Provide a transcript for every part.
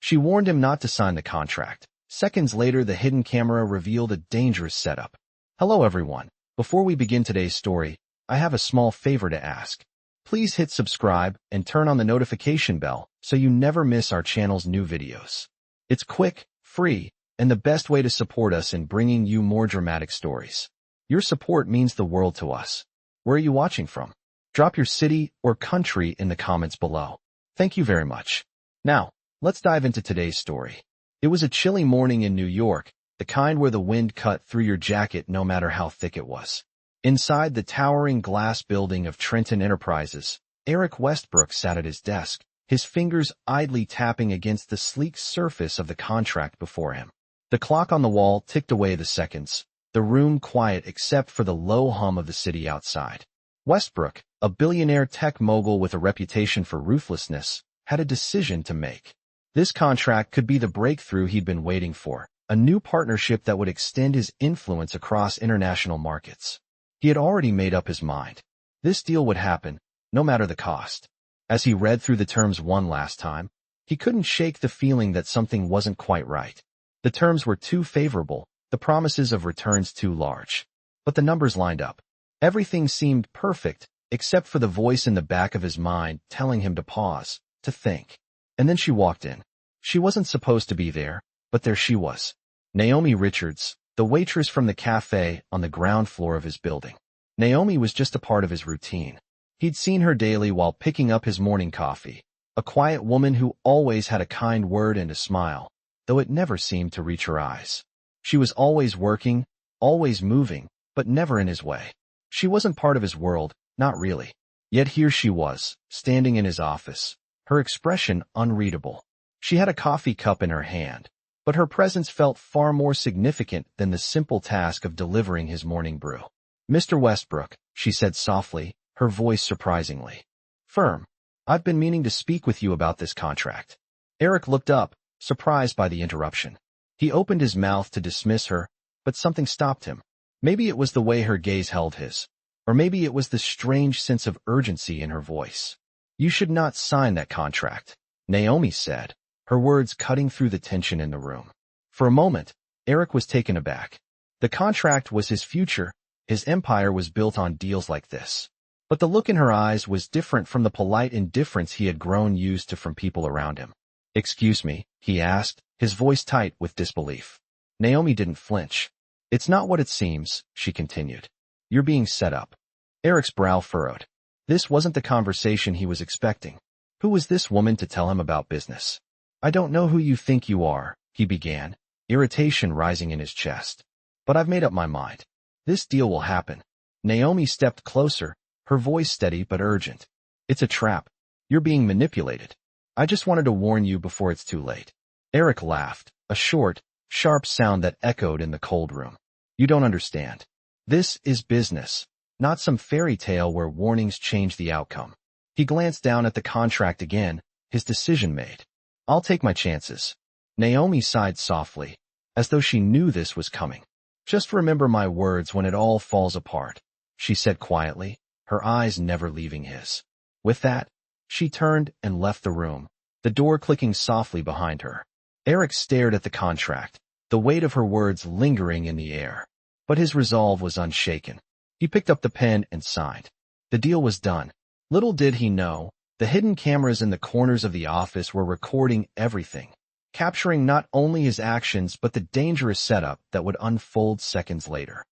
She warned him not to sign the contract. Seconds later, the hidden camera revealed a dangerous setup. Hello everyone. Before we begin today's story, I have a small favor to ask. Please hit subscribe and turn on the notification bell so you never miss our channel's new videos. It's quick, free, and the best way to support us in bringing you more dramatic stories. Your support means the world to us. Where are you watching from? Drop your city or country in the comments below. Thank you very much. Now, let's dive into today's story. It was a chilly morning in New York, the kind where the wind cut through your jacket no matter how thick it was. Inside the towering glass building of Trenton Enterprises, Eric Westbrook sat at his desk, his fingers idly tapping against the sleek surface of the contract before him. The clock on the wall ticked away the seconds, the room quiet except for the low hum of the city outside. Westbrook, a billionaire tech mogul with a reputation for ruthlessness, had a decision to make. This contract could be the breakthrough he'd been waiting for, a new partnership that would extend his influence across international markets. He had already made up his mind. This deal would happen, no matter the cost. As he read through the terms one last time, he couldn't shake the feeling that something wasn't quite right. The terms were too favorable, the promises of returns too large. But the numbers lined up. Everything seemed perfect, except for the voice in the back of his mind telling him to pause, to think. And then she walked in. She wasn't supposed to be there, but there she was. Naomi Richards, the waitress from the cafe on the ground floor of his building. Naomi was just a part of his routine. He'd seen her daily while picking up his morning coffee, a quiet woman who always had a kind word and a smile, though it never seemed to reach her eyes. She was always working, always moving, but never in his way. She wasn't part of his world, not really. Yet here she was, standing in his office, her expression unreadable. She had a coffee cup in her hand, but her presence felt far more significant than the simple task of delivering his morning brew. "Mr. Westbrook," she said softly, her voice surprisingly firm. "I've been meaning to speak with you about this contract." Eric looked up, surprised by the interruption. He opened his mouth to dismiss her, but something stopped him. Maybe it was the way her gaze held his, or maybe it was the strange sense of urgency in her voice. "You should not sign that contract," Naomi said, her words cutting through the tension in the room. For a moment, Eric was taken aback. The contract was his future, his empire was built on deals like this. But the look in her eyes was different from the polite indifference he had grown used to from people around him. "Excuse me," he asked, his voice tight with disbelief. Naomi didn't flinch. "It's not what it seems," she continued. "You're being set up." Eric's brow furrowed. This wasn't the conversation he was expecting. Who was this woman to tell him about business? "I don't know who you think you are," he began, irritation rising in his chest. "But I've made up my mind. This deal will happen." Naomi stepped closer, her voice steady but urgent. "It's a trap. You're being manipulated. I just wanted to warn you before it's too late." Eric laughed, a short, sharp sound that echoed in the cold room. "You don't understand. This is business, not some fairy tale where warnings change the outcome." He glanced down at the contract again, his decision made. "I'll take my chances." Naomi sighed softly, as though she knew this was coming. "Just remember my words when it all falls apart," she said quietly, her eyes never leaving his. With that, she turned and left the room, the door clicking softly behind her. Eric stared at the contract, the weight of her words lingering in the air. But his resolve was unshaken. He picked up the pen and signed. The deal was done. Little did he know, the hidden cameras in the corners of the office were recording everything, capturing not only his actions but the dangerous setup that would unfold seconds later.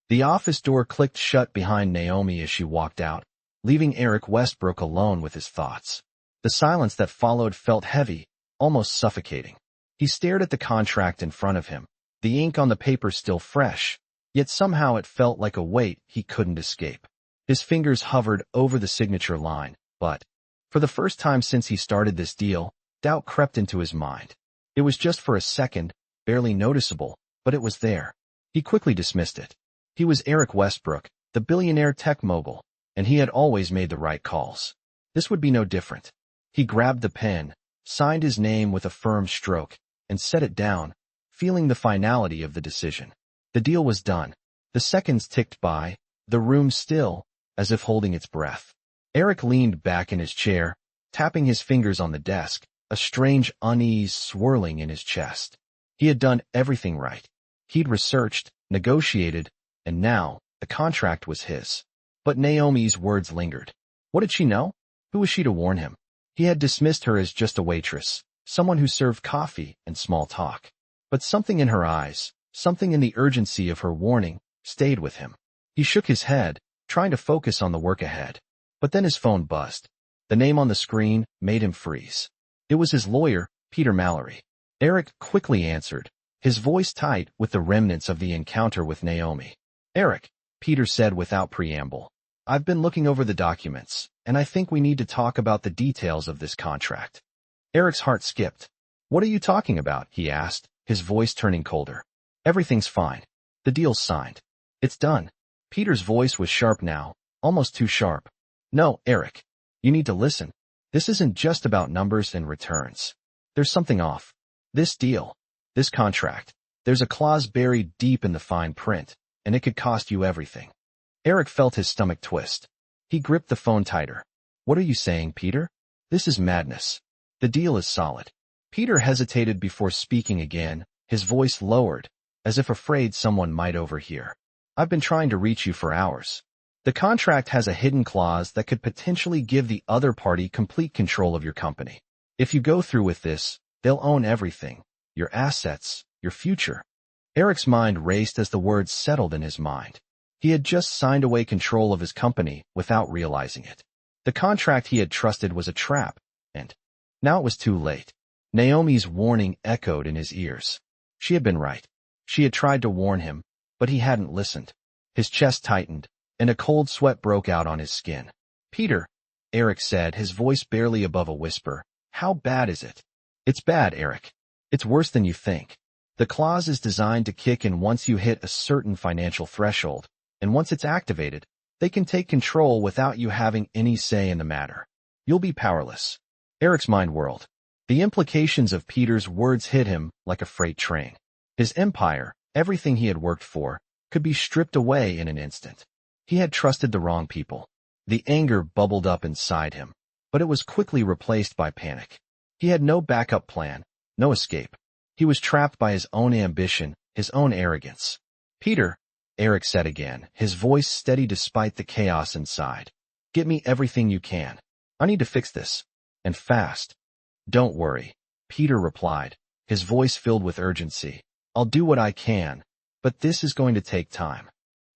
The office door clicked shut behind Naomi as she walked out, leaving Eric Westbrook alone with his thoughts. The silence that followed felt heavy, almost suffocating. He stared at the contract in front of him, the ink on the paper still fresh, yet somehow it felt like a weight he couldn't escape. His fingers hovered over the signature line, but, for the first time since he started this deal, doubt crept into his mind. It was just for a second, barely noticeable, but it was there. He quickly dismissed it. He was Eric Westbrook, the billionaire tech mogul, and he had always made the right calls. This would be no different. He grabbed the pen, signed his name with a firm stroke, and set it down, feeling the finality of the decision. The deal was done. The seconds ticked by, the room still, as if holding its breath. Eric leaned back in his chair, tapping his fingers on the desk, a strange unease swirling in his chest. He had done everything right. He'd researched, negotiated, and now the contract was his. But Naomi's words lingered. What did she know? Who was she to warn him? He had dismissed her as just a waitress, someone who served coffee and small talk. But something in her eyes, something in the urgency of her warning, stayed with him. He shook his head, trying to focus on the work ahead. But then his phone buzzed. The name on the screen made him freeze. It was his lawyer, Peter Mallory. Eric quickly answered, his voice tight with the remnants of the encounter with Naomi. Eric, Peter said without preamble. I've been looking over the documents, and I think we need to talk about the details of this contract. Eric's heart skipped. What are you talking about? He asked, his voice turning colder. Everything's fine. The deal's signed. It's done. Peter's voice was sharp now, almost too sharp. No, Eric. You need to listen. This isn't just about numbers and returns. There's something off. This deal. This contract. There's a clause buried deep in the fine print, and it could cost you everything. Eric felt his stomach twist. He gripped the phone tighter. What are you saying, Peter? This is madness. The deal is solid. Peter hesitated before speaking again, his voice lowered, as if afraid someone might overhear. I've been trying to reach you for hours. The contract has a hidden clause that could potentially give the other party complete control of your company. If you go through with this, they'll own everything, your assets, your future. Eric's mind raced as the words settled in his mind. He had just signed away control of his company without realizing it. The contract he had trusted was a trap, and now it was too late. Naomi's warning echoed in his ears. She had been right. She had tried to warn him, but he hadn't listened. His chest tightened, and a cold sweat broke out on his skin. Peter, Eric said, his voice barely above a whisper, how bad is it? It's bad, Eric. It's worse than you think. The clause is designed to kick in once you hit a certain financial threshold, and once it's activated, they can take control without you having any say in the matter. You'll be powerless. Eric's mind whirled. The implications of Peter's words hit him like a freight train. His empire, everything he had worked for, could be stripped away in an instant. He had trusted the wrong people. The anger bubbled up inside him, but it was quickly replaced by panic. He had no backup plan, no escape. He was trapped by his own ambition, his own arrogance. Peter, Eric said again, his voice steady despite the chaos inside. Get me everything you can. I need to fix this. And fast. Don't worry, Peter replied, his voice filled with urgency. I'll do what I can, but this is going to take time.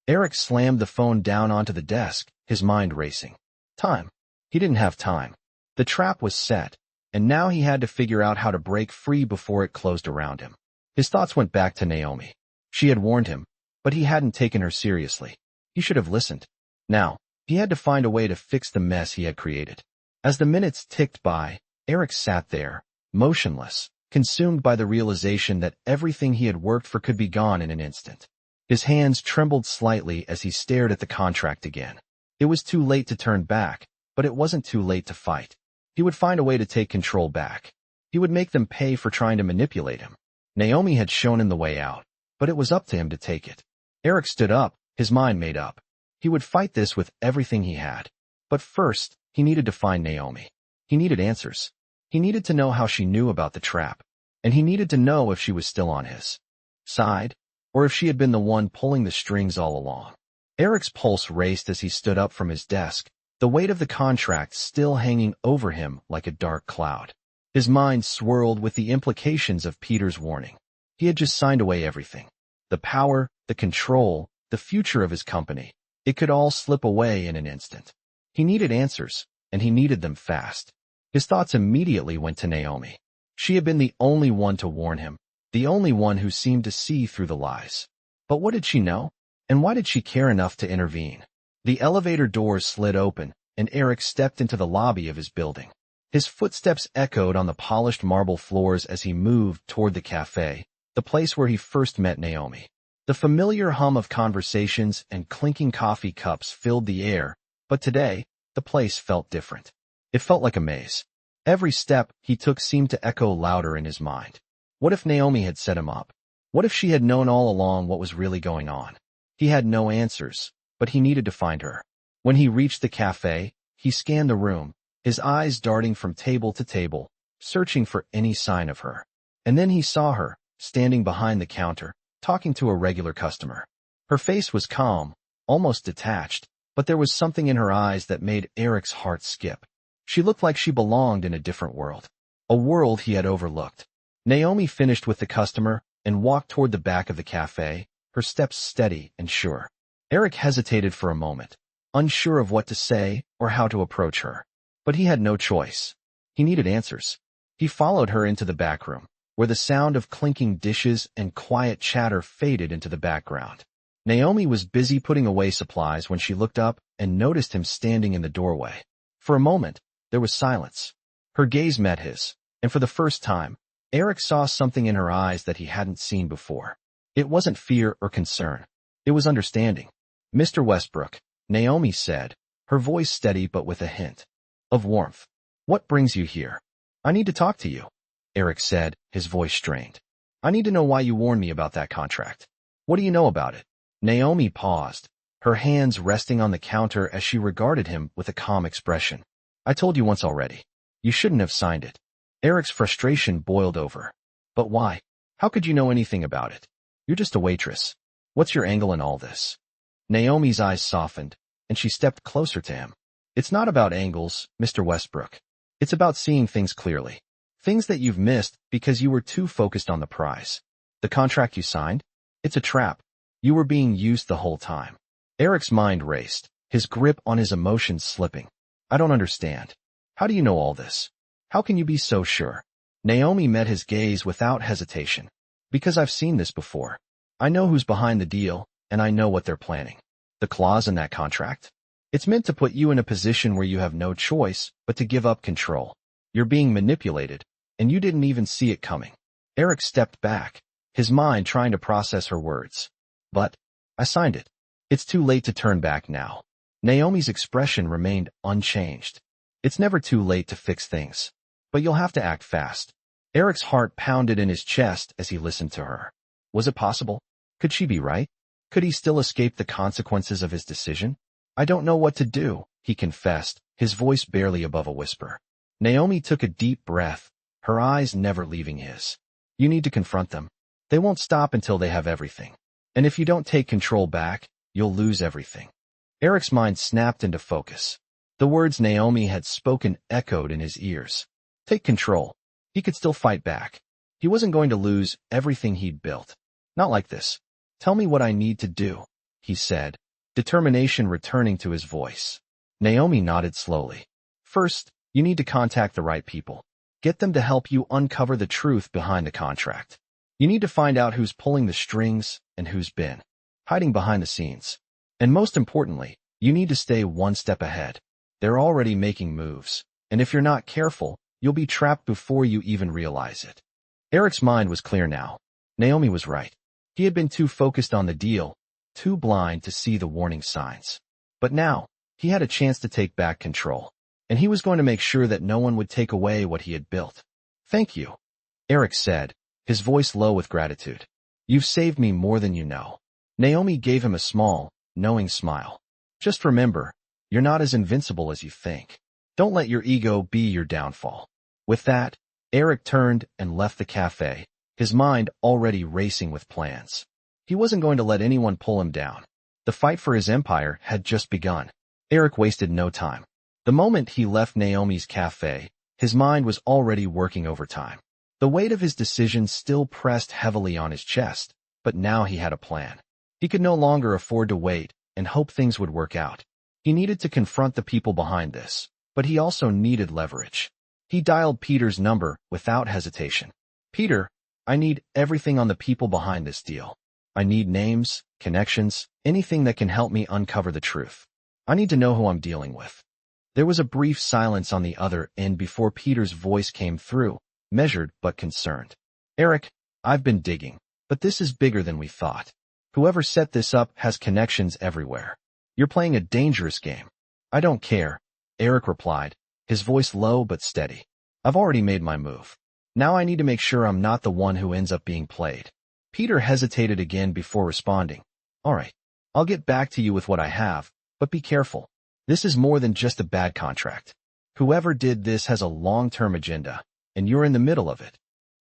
Eric slammed the phone down onto the desk, his mind racing. Time. He didn't have time. The trap was set, and now he had to figure out how to break free before it closed around him. His thoughts went back to Naomi. She had warned him, but he hadn't taken her seriously. He should have listened. Now, he had to find a way to fix the mess he had created. As the minutes ticked by, Eric sat there, motionless, consumed by the realization that everything he had worked for could be gone in an instant. His hands trembled slightly as he stared at the contract again. It was too late to turn back, but it wasn't too late to fight. He would find a way to take control back. He would make them pay for trying to manipulate him. Naomi had shown him the way out, but it was up to him to take it. Eric stood up, his mind made up. He would fight this with everything he had. But first, he needed to find Naomi. He needed answers. He needed to know how she knew about the trap, and he needed to know if she was still on his side, or if she had been the one pulling the strings all along. Eric's pulse raced as he stood up from his desk, the weight of the contract still hanging over him like a dark cloud. His mind swirled with the implications of Peter's warning. He had just signed away everything. The power, the control, the future of his company. It could all slip away in an instant. He needed answers, and he needed them fast. His thoughts immediately went to Naomi. She had been the only one to warn him, the only one who seemed to see through the lies. But what did she know? And why did she care enough to intervene? The elevator doors slid open, and Eric stepped into the lobby of his building. His footsteps echoed on the polished marble floors as he moved toward the cafe, the place where he first met Naomi. The familiar hum of conversations and clinking coffee cups filled the air, but today, the place felt different. It felt like a maze. Every step he took seemed to echo louder in his mind. What if Naomi had set him up? What if she had known all along what was really going on? He had no answers, but he needed to find her. When he reached the cafe, he scanned the room, his eyes darting from table to table, searching for any sign of her. And then he saw her, standing behind the counter, talking to a regular customer. Her face was calm, almost detached, but there was something in her eyes that made Eric's heart skip. She looked like she belonged in a different world, a world he had overlooked. Naomi finished with the customer and walked toward the back of the cafe, her steps steady and sure. Eric hesitated for a moment, unsure of what to say or how to approach her. But he had no choice. He needed answers. He followed her into the back room, where the sound of clinking dishes and quiet chatter faded into the background. Naomi was busy putting away supplies when she looked up and noticed him standing in the doorway. For a moment, there was silence. Her gaze met his, and for the first time, Eric saw something in her eyes that he hadn't seen before. It wasn't fear or concern. It was understanding. "Mr. Westbrook," Naomi said, her voice steady but with a hint of warmth. "What brings you here?" "I need to talk to you," Eric said, his voice strained. "I need to know why you warned me about that contract. What do you know about it?" Naomi paused, her hands resting on the counter as she regarded him with a calm expression. "I told you once already. You shouldn't have signed it." Eric's frustration boiled over. "But why? How could you know anything about it? You're just a waitress. What's your angle in all this?" Naomi's eyes softened, and she stepped closer to him. "It's not about angles, Mr. Westbrook. It's about seeing things clearly. Things that you've missed because you were too focused on the prize. The contract you signed? It's a trap. You were being used the whole time." Eric's mind raced, his grip on his emotions slipping. "I don't understand. How do you know all this? How can you be so sure?" Naomi met his gaze without hesitation. "Because I've seen this before. I know who's behind the deal, and I know what they're planning. The clause in that contract? It's meant to put you in a position where you have no choice but to give up control. You're being manipulated, and you didn't even see it coming." Eric stepped back, his mind trying to process her words. "But I signed it. It's too late to turn back now." Naomi's expression remained unchanged. "It's never too late to fix things. But you'll have to act fast." Eric's heart pounded in his chest as he listened to her. Was it possible? Could she be right? Could he still escape the consequences of his decision? "I don't know what to do," he confessed, his voice barely above a whisper. Naomi took a deep breath, her eyes never leaving his. "You need to confront them. They won't stop until they have everything. And if you don't take control back, you'll lose everything." Eric's mind snapped into focus. The words Naomi had spoken echoed in his ears. Take control. He could still fight back. He wasn't going to lose everything he'd built. "Not like this. Tell me what I need to do," he said, determination returning to his voice. Naomi nodded slowly. "First, you need to contact the right people. Get them to help you uncover the truth behind the contract. You need to find out who's pulling the strings and who's been hiding behind the scenes. And most importantly, you need to stay one step ahead. They're already making moves, and if you're not careful, you'll be trapped before you even realize it." Eric's mind was clear now. Naomi was right. He had been too focused on the deal, too blind to see the warning signs. But now, he had a chance to take back control, and he was going to make sure that no one would take away what he had built. "Thank you," Eric said, his voice low with gratitude. "You've saved me more than you know." Naomi gave him a small, knowing smile. "Just remember, you're not as invincible as you think. Don't let your ego be your downfall." With that, Eric turned and left the cafe, his mind already racing with plans. He wasn't going to let anyone pull him down. The fight for his empire had just begun. Eric wasted no time. The moment he left Naomi's cafe, his mind was already working overtime. The weight of his decision still pressed heavily on his chest, but now he had a plan. He could no longer afford to wait and hope things would work out. He needed to confront the people behind this, but he also needed leverage. He dialed Peter's number without hesitation. "Peter, I need everything on the people behind this deal. I need names, connections, anything that can help me uncover the truth. I need to know who I'm dealing with." There was a brief silence on the other end before Peter's voice came through, measured but concerned. "Eric, I've been digging, but this is bigger than we thought. Whoever set this up has connections everywhere. You're playing a dangerous game." "I don't care," Eric replied, his voice low but steady. "I've already made my move. Now I need to make sure I'm not the one who ends up being played." Peter hesitated again before responding. "All right, I'll get back to you with what I have, but be careful. This is more than just a bad contract. Whoever did this has a long-term agenda. and you're in the middle of it.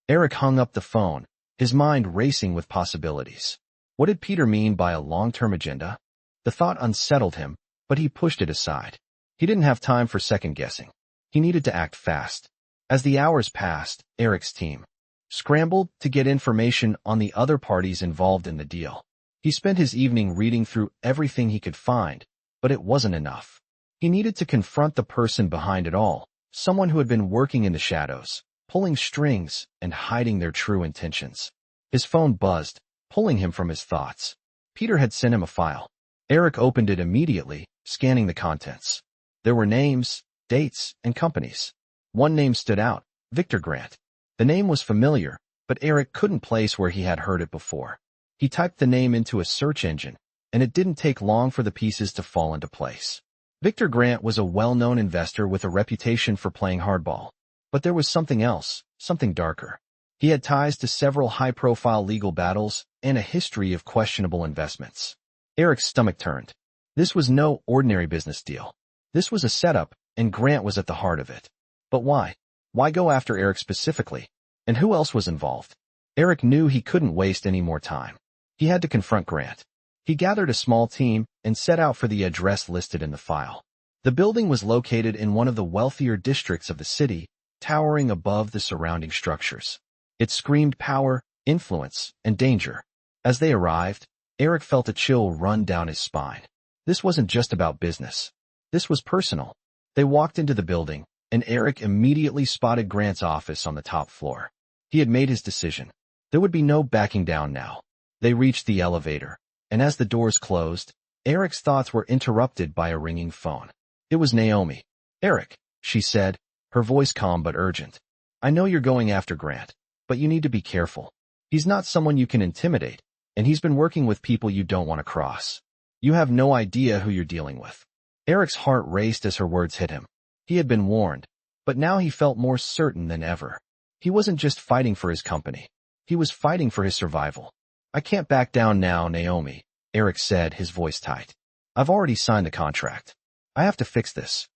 Eric hung up the phone, his mind racing with possibilities. What did Peter mean by a long-term agenda? The thought unsettled him, but he pushed it aside. He didn't have time for second-guessing. He needed to act fast. As the hours passed, Eric's team scrambled to get information on the other parties involved in the deal. He spent his evening reading through everything he could find, but it wasn't enough. He needed to confront the person behind it all, someone who had been working in the shadows, pulling strings and hiding their true intentions. His phone buzzed, pulling him from his thoughts. Peter had sent him a file. Eric opened it immediately, scanning the contents. There were names, dates, and companies. One name stood out, Victor Grant. The name was familiar, but Eric couldn't place where he had heard it before. He typed the name into a search engine, and it didn't take long for the pieces to fall into place. Victor Grant was a well-known investor with a reputation for playing hardball. But there was something else, something darker. He had ties to several high-profile legal battles and a history of questionable investments. Eric's stomach turned. This was no ordinary business deal. This was a setup, and Grant was at the heart of it. But why? Why go after Eric specifically? And who else was involved? Eric knew he couldn't waste any more time. He had to confront Grant. He gathered a small team and set out for the address listed in the file. The building was located in one of the wealthier districts of the city, towering above the surrounding structures. It screamed power, influence, and danger. As they arrived, Eric felt a chill run down his spine. This wasn't just about business. This was personal. They walked into the building, and Eric immediately spotted Grant's office on the top floor. He had made his decision. There would be no backing down now. They reached the elevator, and as the doors closed, Eric's thoughts were interrupted by a ringing phone. It was Naomi. "Eric," she said, her voice calm but urgent. "I know you're going after Grant, but you need to be careful. He's not someone you can intimidate, and he's been working with people you don't want to cross. You have no idea who you're dealing with." Eric's heart raced as her words hit him. He had been warned, but now he felt more certain than ever. He wasn't just fighting for his company. He was fighting for his survival. "I can't back down now, Naomi," Eric said, his voice tight. "I've already signed the contract. I have to fix this."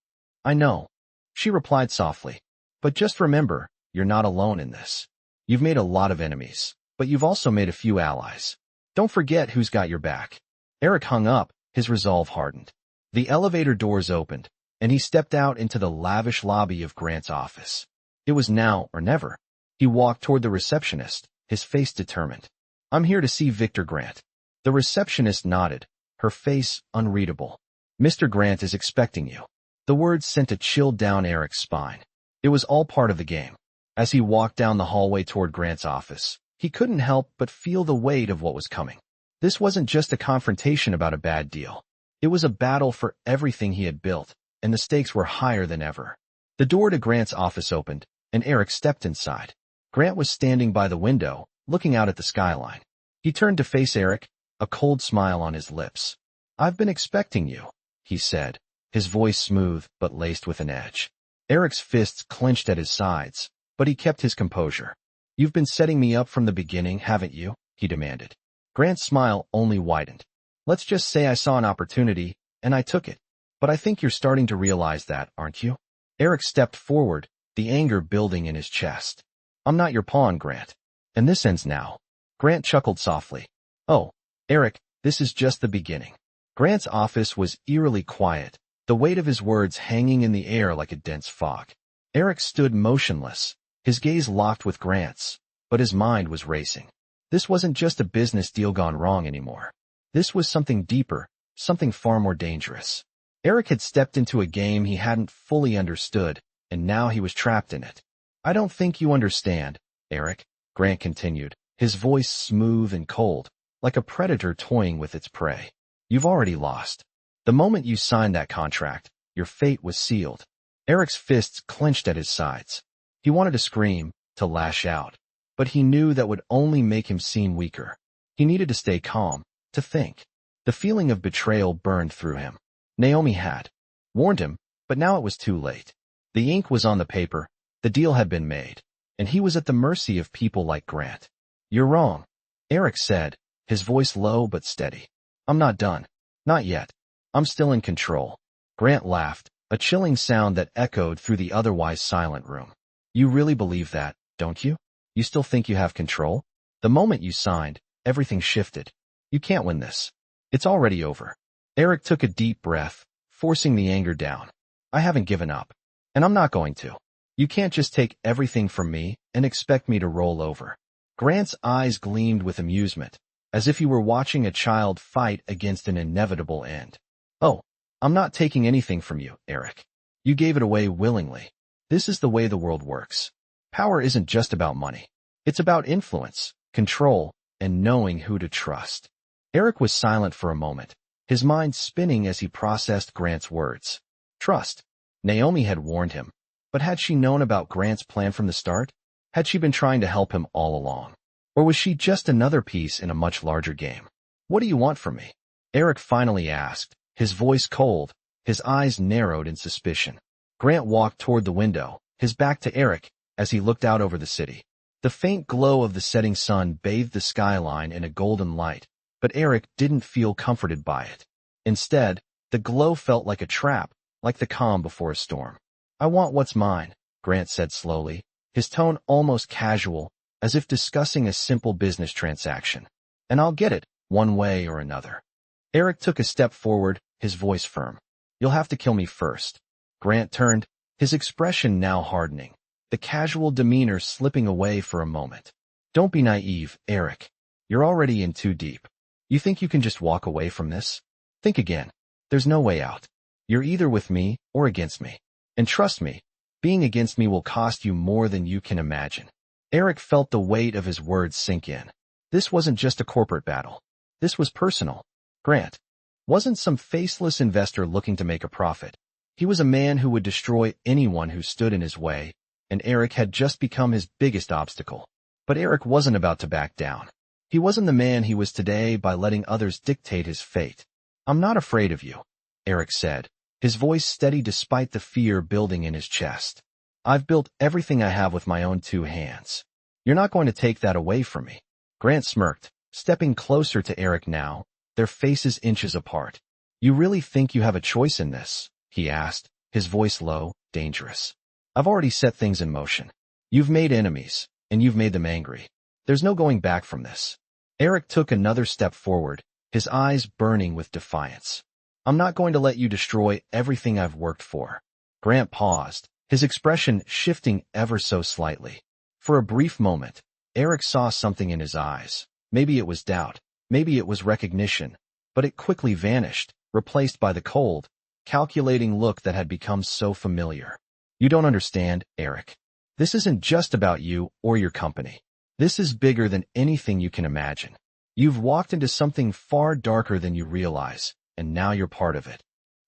"I know," she replied softly. "But just remember, you're not alone in this. You've made a lot of enemies, but you've also made a few allies. Don't forget who's got your back." Eric hung up, his resolve hardened. The elevator doors opened, and he stepped out into the lavish lobby of Grant's office. It was now or never. He walked toward the receptionist, his face determined. "I'm here to see Victor Grant." The receptionist nodded, her face unreadable. "Mr. Grant is expecting you." The words sent a chill down Eric's spine. It was all part of the game. As he walked down the hallway toward Grant's office, he couldn't help but feel the weight of what was coming. This wasn't just a confrontation about a bad deal. It was a battle for everything he had built, and the stakes were higher than ever. The door to Grant's office opened, and Eric stepped inside. Grant was standing by the window, looking out at the skyline. He turned to face Eric, a cold smile on his lips. "I've been expecting you," he said, his voice smooth but laced with an edge. Eric's fists clenched at his sides, but he kept his composure. "You've been setting me up from the beginning, haven't you?" he demanded. Grant's smile only widened. "Let's just say I saw an opportunity, and I took it. But I think you're starting to realize that, aren't you?" Eric stepped forward, the anger building in his chest. "I'm not your pawn, Grant. And this ends now." Grant chuckled softly. "Oh, Eric, this is just the beginning." Grant's office was eerily quiet, the weight of his words hanging in the air like a dense fog. Eric stood motionless, his gaze locked with Grant's, but his mind was racing. This wasn't just a business deal gone wrong anymore. This was something deeper, something far more dangerous. Eric had stepped into a game he hadn't fully understood, and now he was trapped in it. "I don't think you understand, Eric," Grant continued, his voice smooth and cold, like a predator toying with its prey. "You've already lost. The moment you signed that contract, your fate was sealed." Eric's fists clenched at his sides. He wanted to scream, to lash out, but he knew that would only make him seem weaker. He needed to stay calm, to think. The feeling of betrayal burned through him. Naomi had warned him, but now it was too late. The ink was on the paper, the deal had been made, and he was at the mercy of people like Grant. "You're wrong," Eric said, his voice low but steady. "I'm not done. Not yet. I'm still in control." Grant laughed, a chilling sound that echoed through the otherwise silent room. You really believe that, don't you? You still think you have control? The moment you signed, everything shifted. You can't win this. It's already over. Eric took a deep breath, forcing the anger down. I haven't given up. And I'm not going to. You can't just take everything from me and expect me to roll over. Grant's eyes gleamed with amusement, as if he were watching a child fight against an inevitable end. Oh, I'm not taking anything from you, Eric. You gave it away willingly. This is the way the world works. Power isn't just about money. It's about influence, control, and knowing who to trust. Eric was silent for a moment, his mind spinning as he processed Grant's words. Trust. Naomi had warned him, but had she known about Grant's plan from the start? Had she been trying to help him all along? Or was she just another piece in a much larger game? What do you want from me? Eric finally asked, his voice cold, his eyes narrowed in suspicion. Grant walked toward the window, his back to Eric, as he looked out over the city. The faint glow of the setting sun bathed the skyline in a golden light, but Eric didn't feel comforted by it. Instead, the glow felt like a trap, like the calm before a storm. I want what's mine, Grant said slowly, his tone almost casual, as if discussing a simple business transaction. And I'll get it, one way or another. Eric took a step forward, his voice firm. You'll have to kill me first. Grant turned, his expression now hardening, the casual demeanor slipping away for a moment. Don't be naive, Eric. You're already in too deep. You think you can just walk away from this? Think again. There's no way out. You're either with me or against me. And trust me, being against me will cost you more than you can imagine. Eric felt the weight of his words sink in. This wasn't just a corporate battle. This was personal. Grant wasn't some faceless investor looking to make a profit. He was a man who would destroy anyone who stood in his way, and Eric had just become his biggest obstacle. But Eric wasn't about to back down. He wasn't the man he was today by letting others dictate his fate. I'm not afraid of you, Eric said, his voice steady despite the fear building in his chest. I've built everything I have with my own two hands. You're not going to take that away from me. Grant smirked, stepping closer to Eric now, their faces inches apart. You really think you have a choice in this? He asked, his voice low, dangerous. I've already set things in motion. You've made enemies, and you've made them angry. There's no going back from this. Eric took another step forward, his eyes burning with defiance. I'm not going to let you destroy everything I've worked for. Grant paused, his expression shifting ever so slightly. For a brief moment, Eric saw something in his eyes. Maybe it was doubt, maybe it was recognition, but it quickly vanished, replaced by the cold, calculating look that had become so familiar. You don't understand, Eric. This isn't just about you or your company. This is bigger than anything you can imagine. You've walked into something far darker than you realize, and now you're part of it.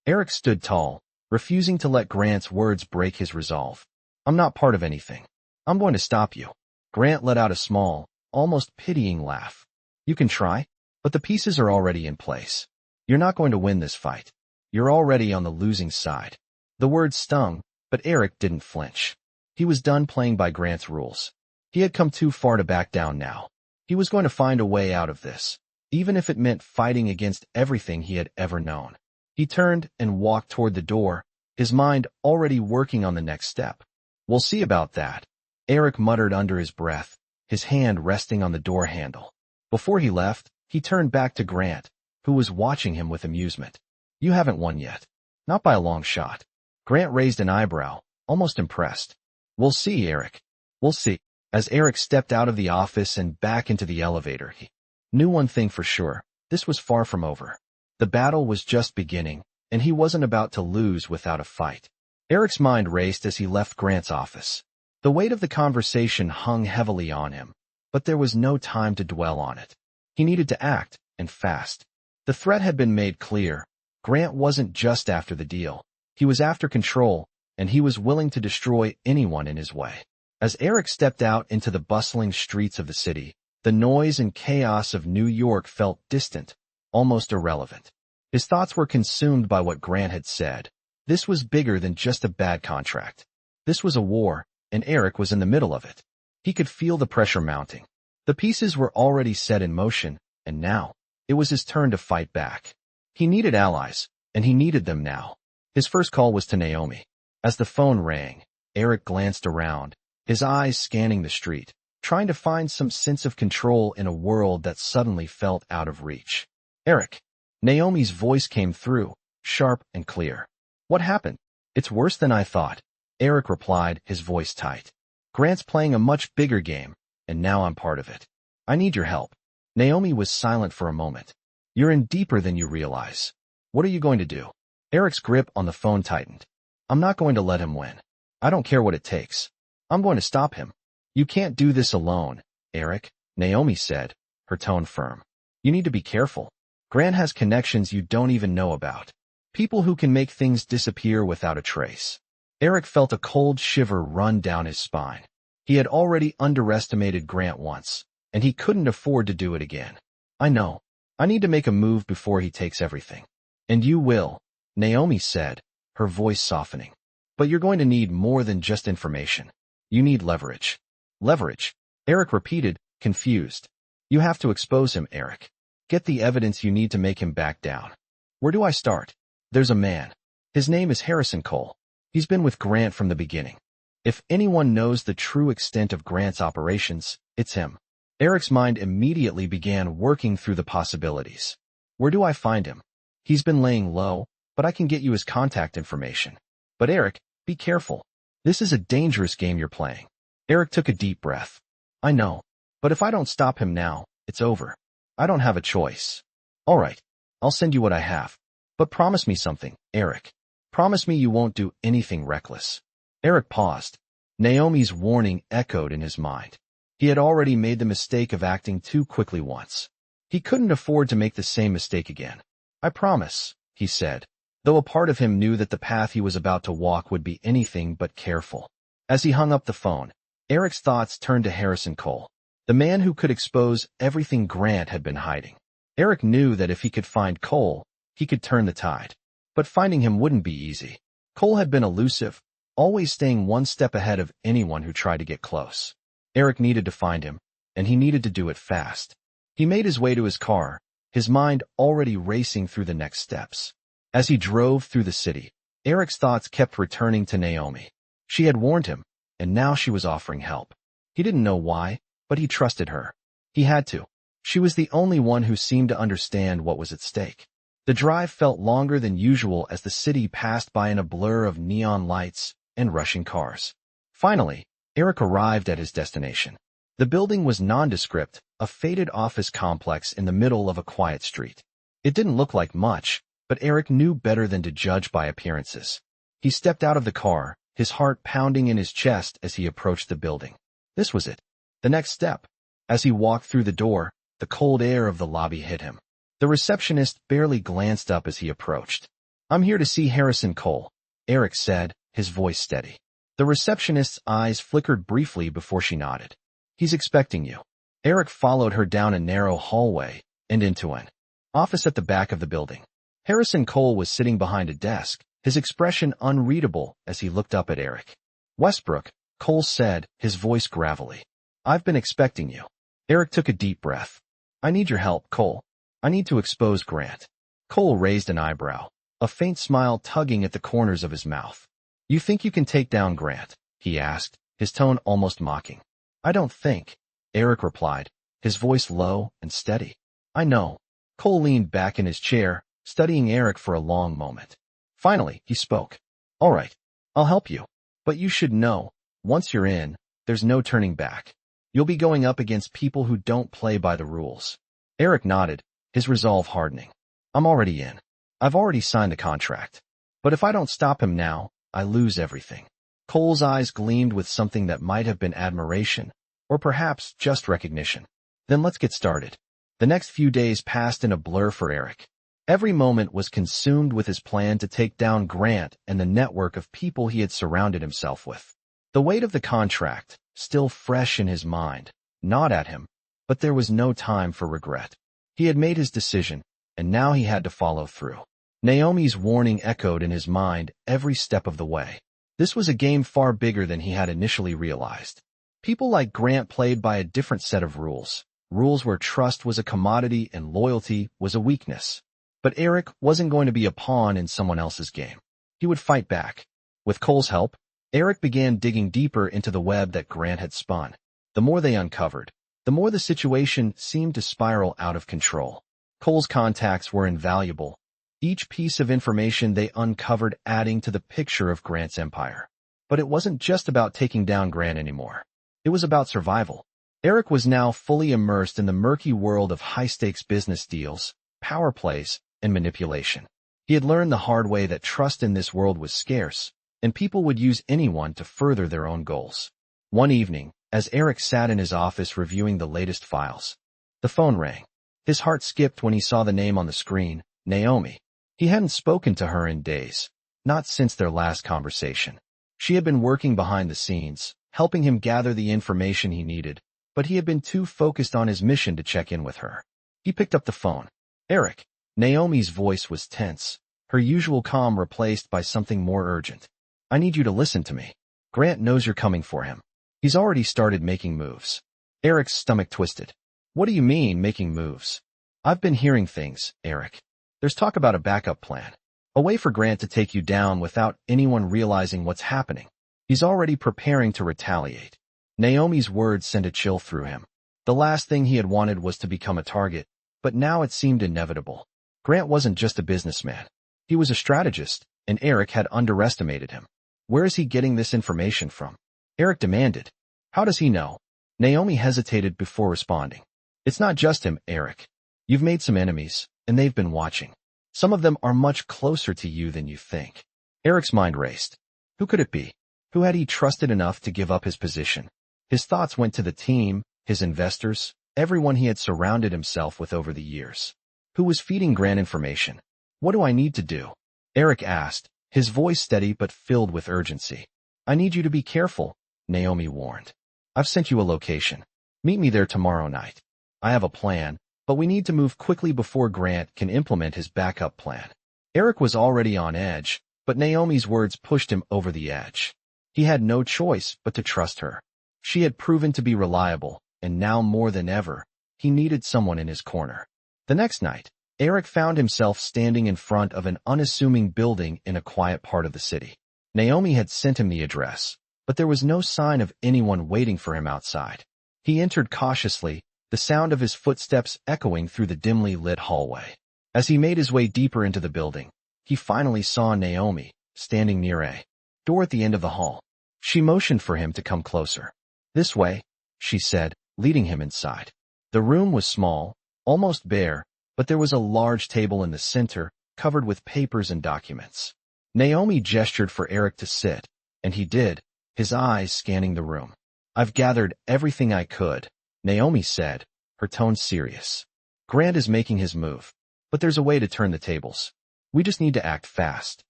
Eric stood tall, refusing to let Grant's words break his resolve. I'm not part of anything. I'm going to stop you. Grant let out a small, almost pitying laugh. You can try, but the pieces are already in place. You're not going to win this fight. You're already on the losing side. The words stung, but Eric didn't flinch. He was done playing by Grant's rules. He had come too far to back down now. He was going to find a way out of this, even if it meant fighting against everything he had ever known. He turned and walked toward the door, his mind already working on the next step. We'll see about that, Eric muttered under his breath, his hand resting on the door handle. Before he left, he turned back to Grant, who was watching him with amusement. You haven't won yet. Not by a long shot. Grant raised an eyebrow, almost impressed. We'll see, Eric. We'll see. As Eric stepped out of the office and back into the elevator, he knew one thing for sure. This was far from over. The battle was just beginning, and he wasn't about to lose without a fight. Eric's mind raced as he left Grant's office. The weight of the conversation hung heavily on him, but there was no time to dwell on it. He needed to act, and fast. The threat had been made clear. Grant wasn't just after the deal. He was after control, and he was willing to destroy anyone in his way. As Eric stepped out into the bustling streets of the city, the noise and chaos of New York felt distant, almost irrelevant. His thoughts were consumed by what Grant had said. This was bigger than just a bad contract. This was a war, and Eric was in the middle of it. He could feel the pressure mounting. The pieces were already set in motion, and now, it was his turn to fight back. He needed allies, and he needed them now. His first call was to Naomi. As the phone rang, Eric glanced around, his eyes scanning the street, trying to find some sense of control in a world that suddenly felt out of reach. Eric. Naomi's voice came through, sharp and clear. What happened? It's worse than I thought. Eric replied, his voice tight. Grant's playing a much bigger game, and now I'm part of it. I need your help. Naomi was silent for a moment. You're in deeper than you realize. What are you going to do? Eric's grip on the phone tightened. I'm not going to let him win. I don't care what it takes. I'm going to stop him. You can't do this alone, Eric, Naomi said, her tone firm. You need to be careful. Grant has connections you don't even know about. People who can make things disappear without a trace. Eric felt a cold shiver run down his spine. He had already underestimated Grant once, and he couldn't afford to do it again. I know. I need to make a move before he takes everything. And you will, Naomi said, her voice softening. But you're going to need more than just information. You need leverage. Leverage, Eric repeated, confused. You have to expose him, Eric. Get the evidence you need to make him back down. Where do I start? There's a man. His name is Harrison Cole. He's been with Grant from the beginning. If anyone knows the true extent of Grant's operations, it's him. Eric's mind immediately began working through the possibilities. Where do I find him? He's been laying low, but I can get you his contact information. But Eric, be careful. This is a dangerous game you're playing. Eric took a deep breath. I know. But if I don't stop him now, it's over. I don't have a choice. All right. I'll send you what I have. But promise me something, Eric. Promise me you won't do anything reckless. Eric paused. Naomi's warning echoed in his mind. He had already made the mistake of acting too quickly once. He couldn't afford to make the same mistake again. I promise, he said, though a part of him knew that the path he was about to walk would be anything but careful. As he hung up the phone, Eric's thoughts turned to Harrison Cole, the man who could expose everything Grant had been hiding. Eric knew that if he could find Cole, he could turn the tide. But finding him wouldn't be easy. Cole had been elusive, always staying one step ahead of anyone who tried to get close. Eric needed to find him, and he needed to do it fast. He made his way to his car, his mind already racing through the next steps. As he drove through the city, Eric's thoughts kept returning to Naomi. She had warned him, and now she was offering help. He didn't know why, but he trusted her. He had to. She was the only one who seemed to understand what was at stake. The drive felt longer than usual as the city passed by in a blur of neon lights and rushing cars. Finally, Eric arrived at his destination. The building was nondescript, a faded office complex in the middle of a quiet street. It didn't look like much, but Eric knew better than to judge by appearances. He stepped out of the car, his heart pounding in his chest as he approached the building. This was it. The next step. As he walked through the door, the cold air of the lobby hit him. The receptionist barely glanced up as he approached. I'm here to see Harrison Cole, Eric said, his voice steady. The receptionist's eyes flickered briefly before she nodded. He's expecting you. Eric followed her down a narrow hallway and into an office at the back of the building. Harrison Cole was sitting behind a desk, his expression unreadable as he looked up at Eric. Westbrook, Cole said, his voice gravelly. I've been expecting you. Eric took a deep breath. I need your help, Cole. I need to expose Grant. Cole raised an eyebrow, a faint smile tugging at the corners of his mouth. You think you can take down Grant? He asked, his tone almost mocking. I don't think, Eric replied, his voice low and steady. I know. Cole leaned back in his chair, studying Eric for a long moment. Finally, he spoke. All right, I'll help you. But you should know, once you're in, there's no turning back. You'll be going up against people who don't play by the rules. Eric nodded, his resolve hardening. I'm already in. I've already signed the contract. But if I don't stop him now, I lose everything. Cole's eyes gleamed with something that might have been admiration, or perhaps just recognition. Then let's get started. The next few days passed in a blur for Eric. Every moment was consumed with his plan to take down Grant and the network of people he had surrounded himself with. The weight of the contract, still fresh in his mind, gnawed at him, but there was no time for regret. He had made his decision, and now he had to follow through. Naomi's warning echoed in his mind every step of the way. This was a game far bigger than he had initially realized. People like Grant played by a different set of rules, rules where trust was a commodity and loyalty was a weakness. But Eric wasn't going to be a pawn in someone else's game. He would fight back. With Cole's help, Eric began digging deeper into the web that Grant had spun. The more they uncovered, the more the situation seemed to spiral out of control. Cole's contacts were invaluable, each piece of information they uncovered adding to the picture of Grant's empire. But it wasn't just about taking down Grant anymore. It was about survival. Eric was now fully immersed in the murky world of high-stakes business deals, power plays, and manipulation. He had learned the hard way that trust in this world was scarce, and people would use anyone to further their own goals. One evening, as Eric sat in his office reviewing the latest files, the phone rang. His heart skipped when he saw the name on the screen, Naomi. He hadn't spoken to her in days, not since their last conversation. She had been working behind the scenes, helping him gather the information he needed, but he had been too focused on his mission to check in with her. He picked up the phone. Eric. Naomi's voice was tense, her usual calm replaced by something more urgent. I need you to listen to me. Grant knows you're coming for him. He's already started making moves. Eric's stomach twisted. What do you mean, making moves? I've been hearing things, Eric. There's talk about a backup plan. A way for Grant to take you down without anyone realizing what's happening. He's already preparing to retaliate. Naomi's words sent a chill through him. The last thing he had wanted was to become a target, but now it seemed inevitable. Grant wasn't just a businessman. He was a strategist, and Eric had underestimated him. Where is he getting this information from? Eric demanded. How does he know? Naomi hesitated before responding. It's not just him, Eric. You've made some enemies, and they've been watching. Some of them are much closer to you than you think. Eric's mind raced. Who could it be? Who had he trusted enough to give up his position? His thoughts went to the team, his investors, everyone he had surrounded himself with over the years. Who was feeding Grant information? What do I need to do? Eric asked, his voice steady but filled with urgency. I need you to be careful, Naomi warned. I've sent you a location. Meet me there tomorrow night. I have a plan, but we need to move quickly before Grant can implement his backup plan. Eric was already on edge, but Naomi's words pushed him over the edge. He had no choice but to trust her. She had proven to be reliable, and now more than ever, he needed someone in his corner. The next night, Eric found himself standing in front of an unassuming building in a quiet part of the city. Naomi had sent him the address, but there was no sign of anyone waiting for him outside. He entered cautiously, the sound of his footsteps echoing through the dimly lit hallway. As he made his way deeper into the building, he finally saw Naomi, standing near a door at the end of the hall. She motioned for him to come closer. This way, she said, leading him inside. The room was small, almost bare, but there was a large table in the center, covered with papers and documents. Naomi gestured for Eric to sit, and he did, his eyes scanning the room. I've gathered everything I could, Naomi said, her tone serious. Grant is making his move, but there's a way to turn the tables. We just need to act fast.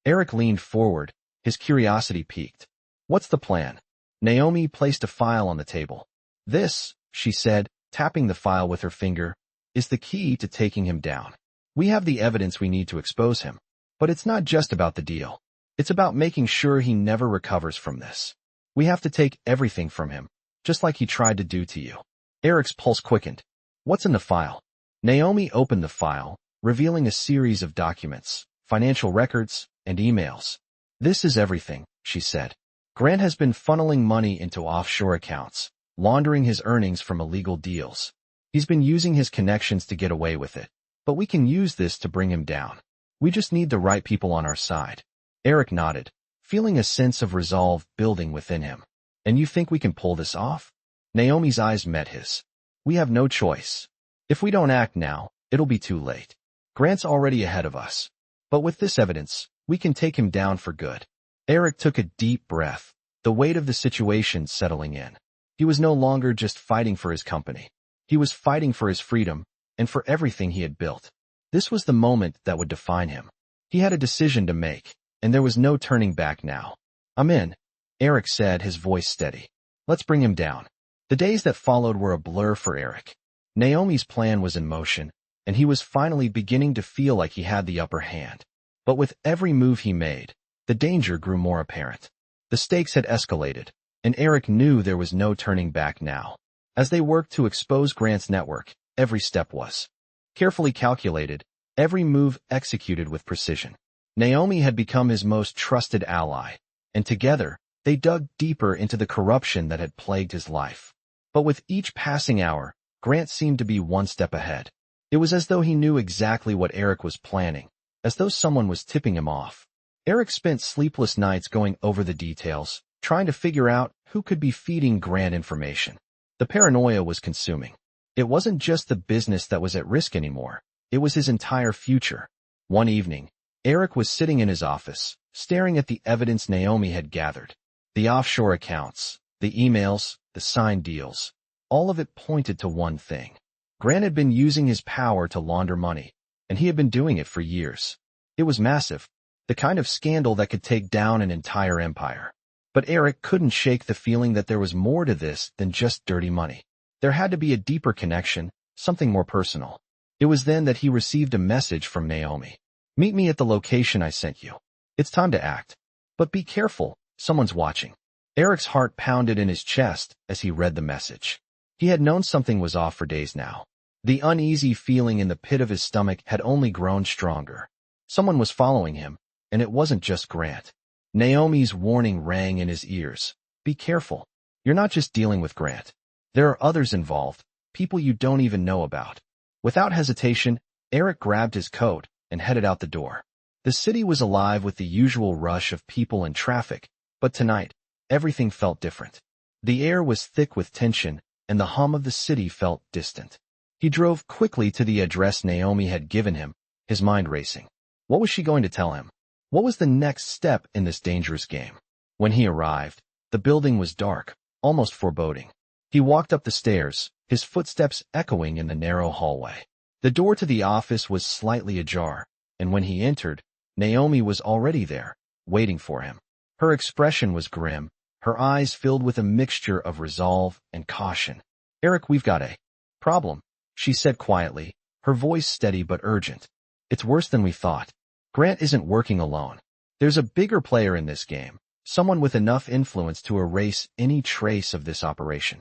Eric leaned forward, his curiosity piqued. What's the plan? Naomi placed a file on the table. This, she said, tapping the file with her finger, is the key to taking him down. We have the evidence we need to expose him. But it's not just about the deal. It's about making sure he never recovers from this. We have to take everything from him, just like he tried to do to you. Eric's pulse quickened. What's in the file? Naomi opened the file, revealing a series of documents, financial records, and emails. This is everything, she said. Grant has been funneling money into offshore accounts, laundering his earnings from illegal deals. He's been using his connections to get away with it, but we can use this to bring him down. We just need the right people on our side. Eric nodded, feeling a sense of resolve building within him. And you think we can pull this off? Naomi's eyes met his. We have no choice. If we don't act now, it'll be too late. Grant's already ahead of us. But with this evidence, we can take him down for good. Eric took a deep breath, the weight of the situation settling in. He was no longer just fighting for his company. He was fighting for his freedom, and for everything he had built. This was the moment that would define him. He had a decision to make, and there was no turning back now. I'm in, Eric said, his voice steady. Let's bring him down. The days that followed were a blur for Eric. Naomi's plan was in motion, and he was finally beginning to feel like he had the upper hand. But with every move he made, the danger grew more apparent. The stakes had escalated, and Eric knew there was no turning back now. As they worked to expose Grant's network, every step was carefully calculated, every move executed with precision. Naomi had become his most trusted ally, and together, They dug deeper into the corruption that had plagued his life. But with each passing hour, Grant seemed to be one step ahead. It was as though he knew exactly what Eric was planning, as though someone was tipping him off. Eric spent sleepless nights going over the details, trying to figure out who could be feeding Grant information. The paranoia was consuming. It wasn't just the business that was at risk anymore. It was his entire future. One evening, Eric was sitting in his office, staring at the evidence Naomi had gathered. The offshore accounts, the emails, the signed deals. All of it pointed to one thing. Grant had been using his power to launder money, and he had been doing it for years. It was massive, the kind of scandal that could take down an entire empire. But Eric couldn't shake the feeling that there was more to this than just dirty money. There had to be a deeper connection, something more personal. It was then that he received a message from Naomi. "Meet me at the location I sent you. It's time to act. But be careful, someone's watching." Eric's heart pounded in his chest as he read the message. He had known something was off for days now. The uneasy feeling in the pit of his stomach had only grown stronger. Someone was following him, and it wasn't just Grant. Naomi's warning rang in his ears. "Be careful. You're not just dealing with Grant. There are others involved, people you don't even know about." Without hesitation, Eric grabbed his coat and headed out the door. The city was alive with the usual rush of people and traffic, but tonight, everything felt different. The air was thick with tension, and the hum of the city felt distant. He drove quickly to the address Naomi had given him, his mind racing. What was she going to tell him? What was the next step in this dangerous game? When he arrived, the building was dark, almost foreboding. He walked up the stairs, his footsteps echoing in the narrow hallway. The door to the office was slightly ajar, and when he entered, Naomi was already there, waiting for him. Her expression was grim, her eyes filled with a mixture of resolve and caution. "Eric, we've got a problem," she said quietly, her voice steady but urgent. "It's worse than we thought. Grant isn't working alone. There's a bigger player in this game, someone with enough influence to erase any trace of this operation."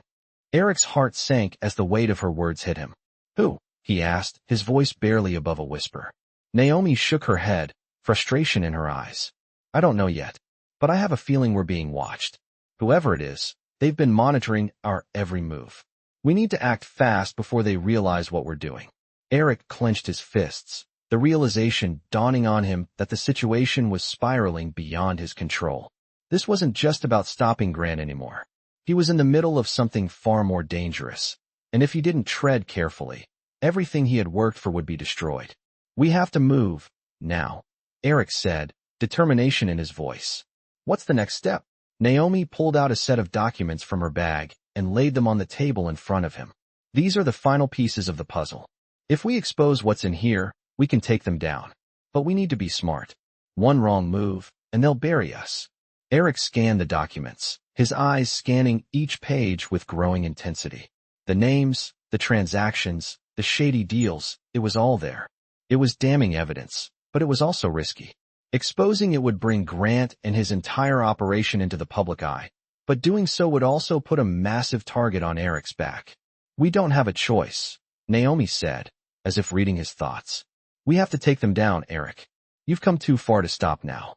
Eric's heart sank as the weight of her words hit him. "Who?" he asked, his voice barely above a whisper. Naomi shook her head, frustration in her eyes. "I don't know yet, but I have a feeling we're being watched. Whoever it is, they've been monitoring our every move. We need to act fast before they realize what we're doing." Eric clenched his fists, the realization dawning on him that the situation was spiraling beyond his control. This wasn't just about stopping Grant anymore. He was in the middle of something far more dangerous, and if he didn't tread carefully, everything he had worked for would be destroyed. "We have to move, now," Eric said, determination in his voice. "What's the next step?" Naomi pulled out a set of documents from her bag and laid them on the table in front of him. "These are the final pieces of the puzzle. If we expose what's in here, we can take them down. But we need to be smart. One wrong move, and they'll bury us." Eric scanned the documents, his eyes scanning each page with growing intensity. The names, the transactions, the shady deals, it was all there. It was damning evidence, but it was also risky. Exposing it would bring Grant and his entire operation into the public eye, but doing so would also put a massive target on Eric's back. "We don't have a choice," Naomi said, as if reading his thoughts. "We have to take them down, Eric. You've come too far to stop now."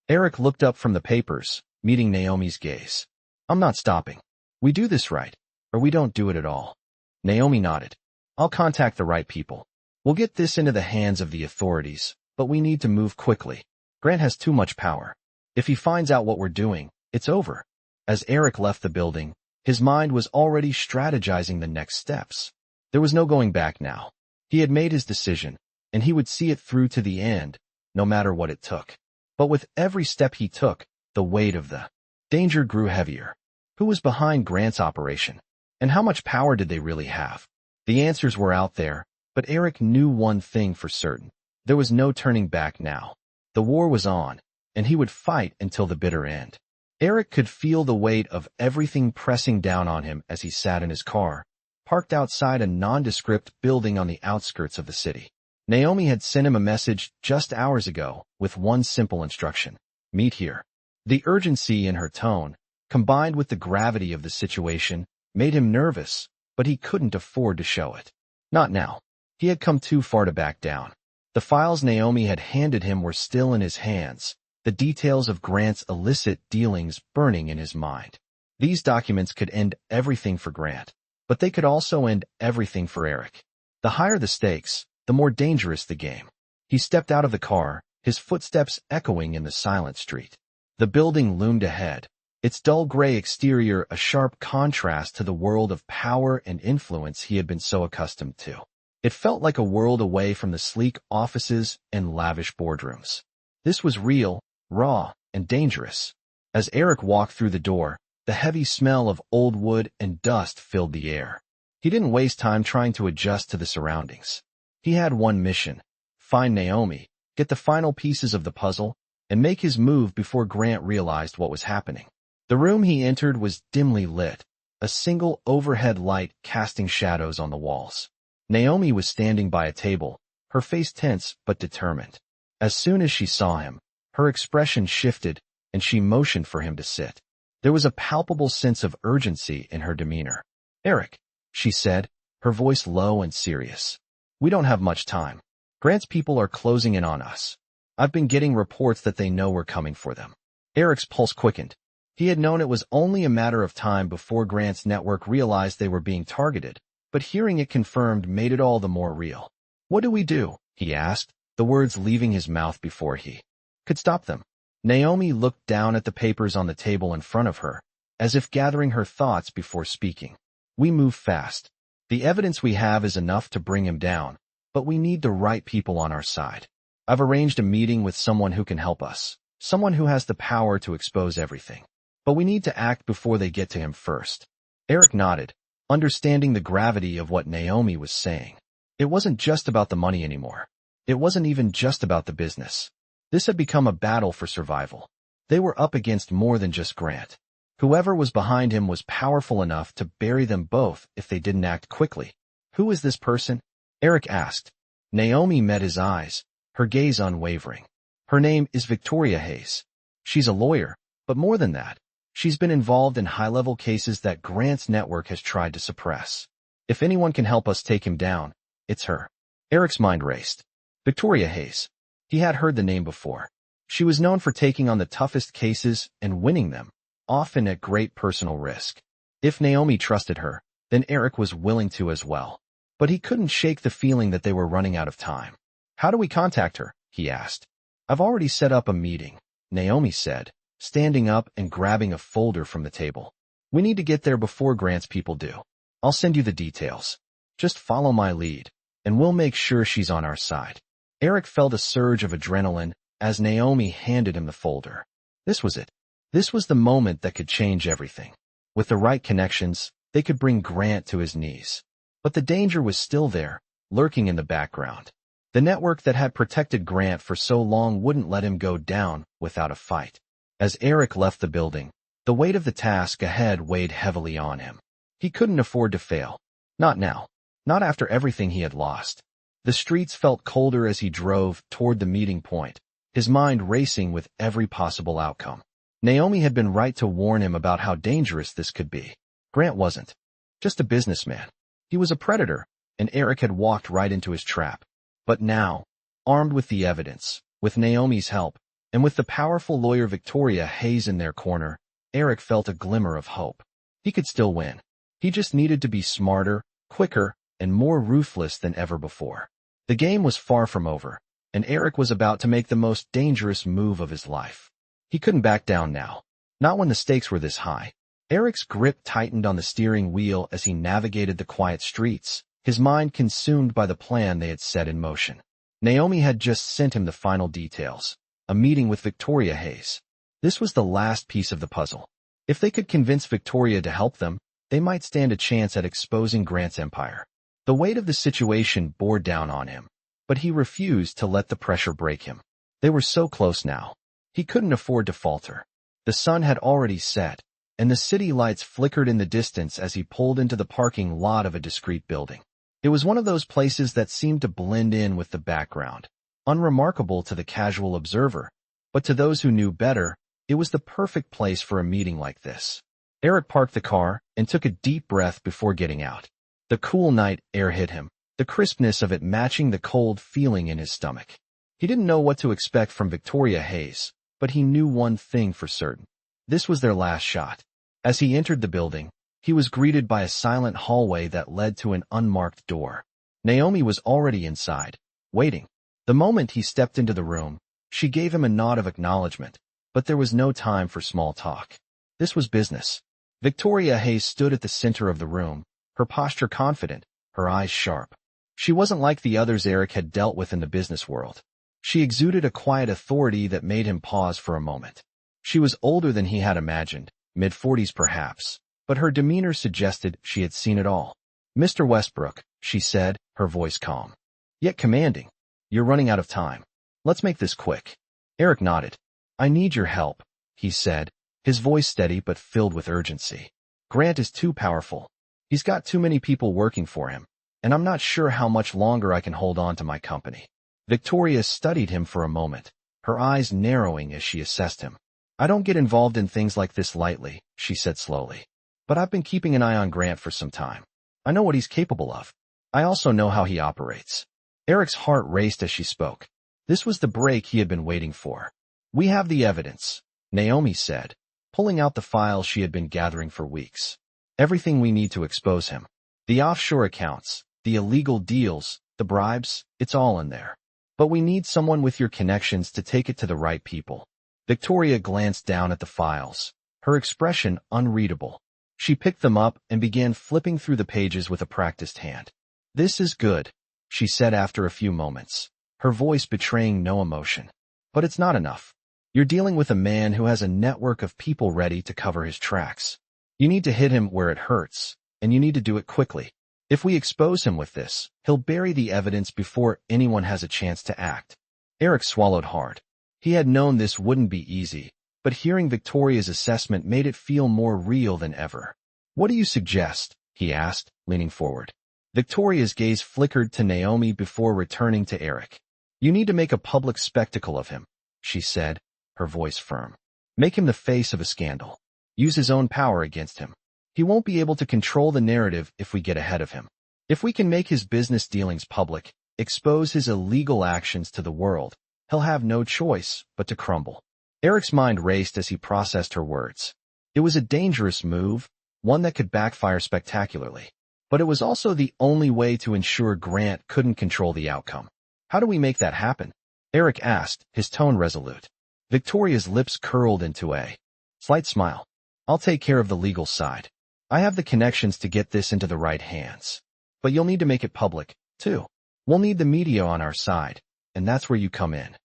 Eric looked up from the papers, meeting Naomi's gaze. "I'm not stopping. We do this right, or we don't do it at all." Naomi nodded. "I'll contact the right people. We'll get this into the hands of the authorities, but we need to move quickly. Grant has too much power. If he finds out what we're doing, it's over." As Eric left the building, his mind was already strategizing the next steps. There was no going back now. He had made his decision, and he would see it through to the end, no matter what it took. But with every step he took, the weight of the danger grew heavier. Who was behind Grant's operation? And how much power did they really have? The answers were out there, but Eric knew one thing for certain. There was no turning back now. The war was on, and he would fight until the bitter end. Eric could feel the weight of everything pressing down on him as he sat in his car, parked outside a nondescript building on the outskirts of the city. Naomi had sent him a message just hours ago with one simple instruction: meet here. The urgency in her tone, combined with the gravity of the situation, made him nervous, but he couldn't afford to show it. Not now. He had come too far to back down. The files Naomi had handed him were still in his hands, the details of Grant's illicit dealings burning in his mind. These documents could end everything for Grant, but they could also end everything for Eric. The higher the stakes, the more dangerous the game. He stepped out of the car, his footsteps echoing in the silent street. The building loomed ahead, its dull gray exterior a sharp contrast to the world of power and influence he had been so accustomed to. It felt like a world away from the sleek offices and lavish boardrooms. This was real, raw, and dangerous. As Eric walked through the door, the heavy smell of old wood and dust filled the air. He didn't waste time trying to adjust to the surroundings. He had one mission: find Naomi, get the final pieces of the puzzle, and make his move before Grant realized what was happening. The room he entered was dimly lit, a single overhead light casting shadows on the walls. Naomi was standing by a table, her face tense but determined. As soon as she saw him, her expression shifted, and she motioned for him to sit. There was a palpable sense of urgency in her demeanor. "Eric," she said, her voice low and serious. "We don't have much time. Grant's people are closing in on us. I've been getting reports that they know we're coming for them." Eric's pulse quickened. He had known it was only a matter of time before Grant's network realized they were being targeted, but hearing it confirmed made it all the more real. "What do we do?" he asked, the words leaving his mouth before he could stop them. Naomi looked down at the papers on the table in front of her, as if gathering her thoughts before speaking. "We move fast. The evidence we have is enough to bring him down, but we need the right people on our side. I've arranged a meeting with someone who can help us, someone who has the power to expose everything. But we need to act before they get to him first." Eric nodded, understanding the gravity of what Naomi was saying. It wasn't just about the money anymore. It wasn't even just about the business. This had become a battle for survival. They were up against more than just Grant. Whoever was behind him was powerful enough to bury them both if they didn't act quickly. "Who is this person?" Eric asked. Naomi met his eyes, her gaze unwavering. "Her name is Victoria Hayes. She's a lawyer, but more than that, she's been involved in high-level cases that Grant's network has tried to suppress. If anyone can help us take him down, it's her." Eric's mind raced. Victoria Hayes. He had heard the name before. She was known for taking on the toughest cases and winning them, often at great personal risk. If Naomi trusted her, then Eric was willing to as well. But he couldn't shake the feeling that they were running out of time. "How do we contact her?" he asked. "I've already set up a meeting," Naomi said, standing up and grabbing a folder from the table. "We need to get there before Grant's people do. I'll send you the details. Just follow my lead, and we'll make sure she's on our side." Eric felt a surge of adrenaline as Naomi handed him the folder. This was it. This was the moment that could change everything. With the right connections, they could bring Grant to his knees. But the danger was still there, lurking in the background. The network that had protected Grant for so long wouldn't let him go down without a fight. As Eric left the building, the weight of the task ahead weighed heavily on him. He couldn't afford to fail. Not now. Not after everything he had lost. The streets felt colder as he drove toward the meeting point, his mind racing with every possible outcome. Naomi had been right to warn him about how dangerous this could be. Grant wasn't just a businessman. He was a predator, and Eric had walked right into his trap. But now, armed with the evidence, with Naomi's help, and with the powerful lawyer Victoria Hayes in their corner, Eric felt a glimmer of hope. He could still win. He just needed to be smarter, quicker, and more ruthless than ever before. The game was far from over, and Eric was about to make the most dangerous move of his life. He couldn't back down now. Not when the stakes were this high. Eric's grip tightened on the steering wheel as he navigated the quiet streets, his mind consumed by the plan they had set in motion. Naomi had just sent him the final details, a meeting with Victoria Hayes. This was the last piece of the puzzle. If they could convince Victoria to help them, they might stand a chance at exposing Grant's empire. The weight of the situation bore down on him, but he refused to let the pressure break him. They were so close now. He couldn't afford to falter. The sun had already set, and the city lights flickered in the distance as he pulled into the parking lot of a discreet building. It was one of those places that seemed to blend in with the background, unremarkable to the casual observer, but to those who knew better, it was the perfect place for a meeting like this. Eric parked the car and took a deep breath before getting out. The cool night air hit him, the crispness of it matching the cold feeling in his stomach. He didn't know what to expect from Victoria Hayes, but he knew one thing for certain. This was their last shot. As he entered the building, he was greeted by a silent hallway that led to an unmarked door. Naomi was already inside, waiting. The moment he stepped into the room, she gave him a nod of acknowledgement, but there was no time for small talk. This was business. Victoria Hayes stood at the center of the room, her posture confident, her eyes sharp. She wasn't like the others Eric had dealt with in the business world. She exuded a quiet authority that made him pause for a moment. She was older than he had imagined, mid-40s perhaps, but her demeanor suggested she had seen it all. "Mr. Westbrook," she said, her voice calm, yet commanding. "You're running out of time. Let's make this quick." Eric nodded. "I need your help," he said, his voice steady but filled with urgency. "Grant is too powerful. He's got too many people working for him, and I'm not sure how much longer I can hold on to my company." Victoria studied him for a moment, her eyes narrowing as she assessed him. "I don't get involved in things like this lightly," she said slowly. "But I've been keeping an eye on Grant for some time. I know what he's capable of. I also know how he operates." Eric's heart raced as she spoke. This was the break he had been waiting for. "We have the evidence," Naomi said, pulling out the files she had been gathering for weeks. "Everything we need to expose him. The offshore accounts, the illegal deals, the bribes, it's all in there. But we need someone with your connections to take it to the right people." Victoria glanced down at the files, her expression unreadable. She picked them up and began flipping through the pages with a practiced hand. "This is good," she said after a few moments, her voice betraying no emotion. "But it's not enough. You're dealing with a man who has a network of people ready to cover his tracks. You need to hit him where it hurts, and you need to do it quickly. If we expose him with this, he'll bury the evidence before anyone has a chance to act." Eric swallowed hard. He had known this wouldn't be easy, but hearing Victoria's assessment made it feel more real than ever. "What do you suggest?" he asked, leaning forward. Victoria's gaze flickered to Naomi before returning to Eric. "You need to make a public spectacle of him," she said, her voice firm. "Make him the face of a scandal. Use his own power against him. He won't be able to control the narrative if we get ahead of him. If we can make his business dealings public, expose his illegal actions to the world, he'll have no choice but to crumble." Eric's mind raced as he processed her words. It was a dangerous move, one that could backfire spectacularly. But it was also the only way to ensure Grant couldn't control the outcome. "How do we make that happen?" Eric asked, his tone resolute. Victoria's lips curled into a slight smile. "I'll take care of the legal side. I have the connections to get this into the right hands. But you'll need to make it public, too. We'll need the media on our side, and that's where you come in."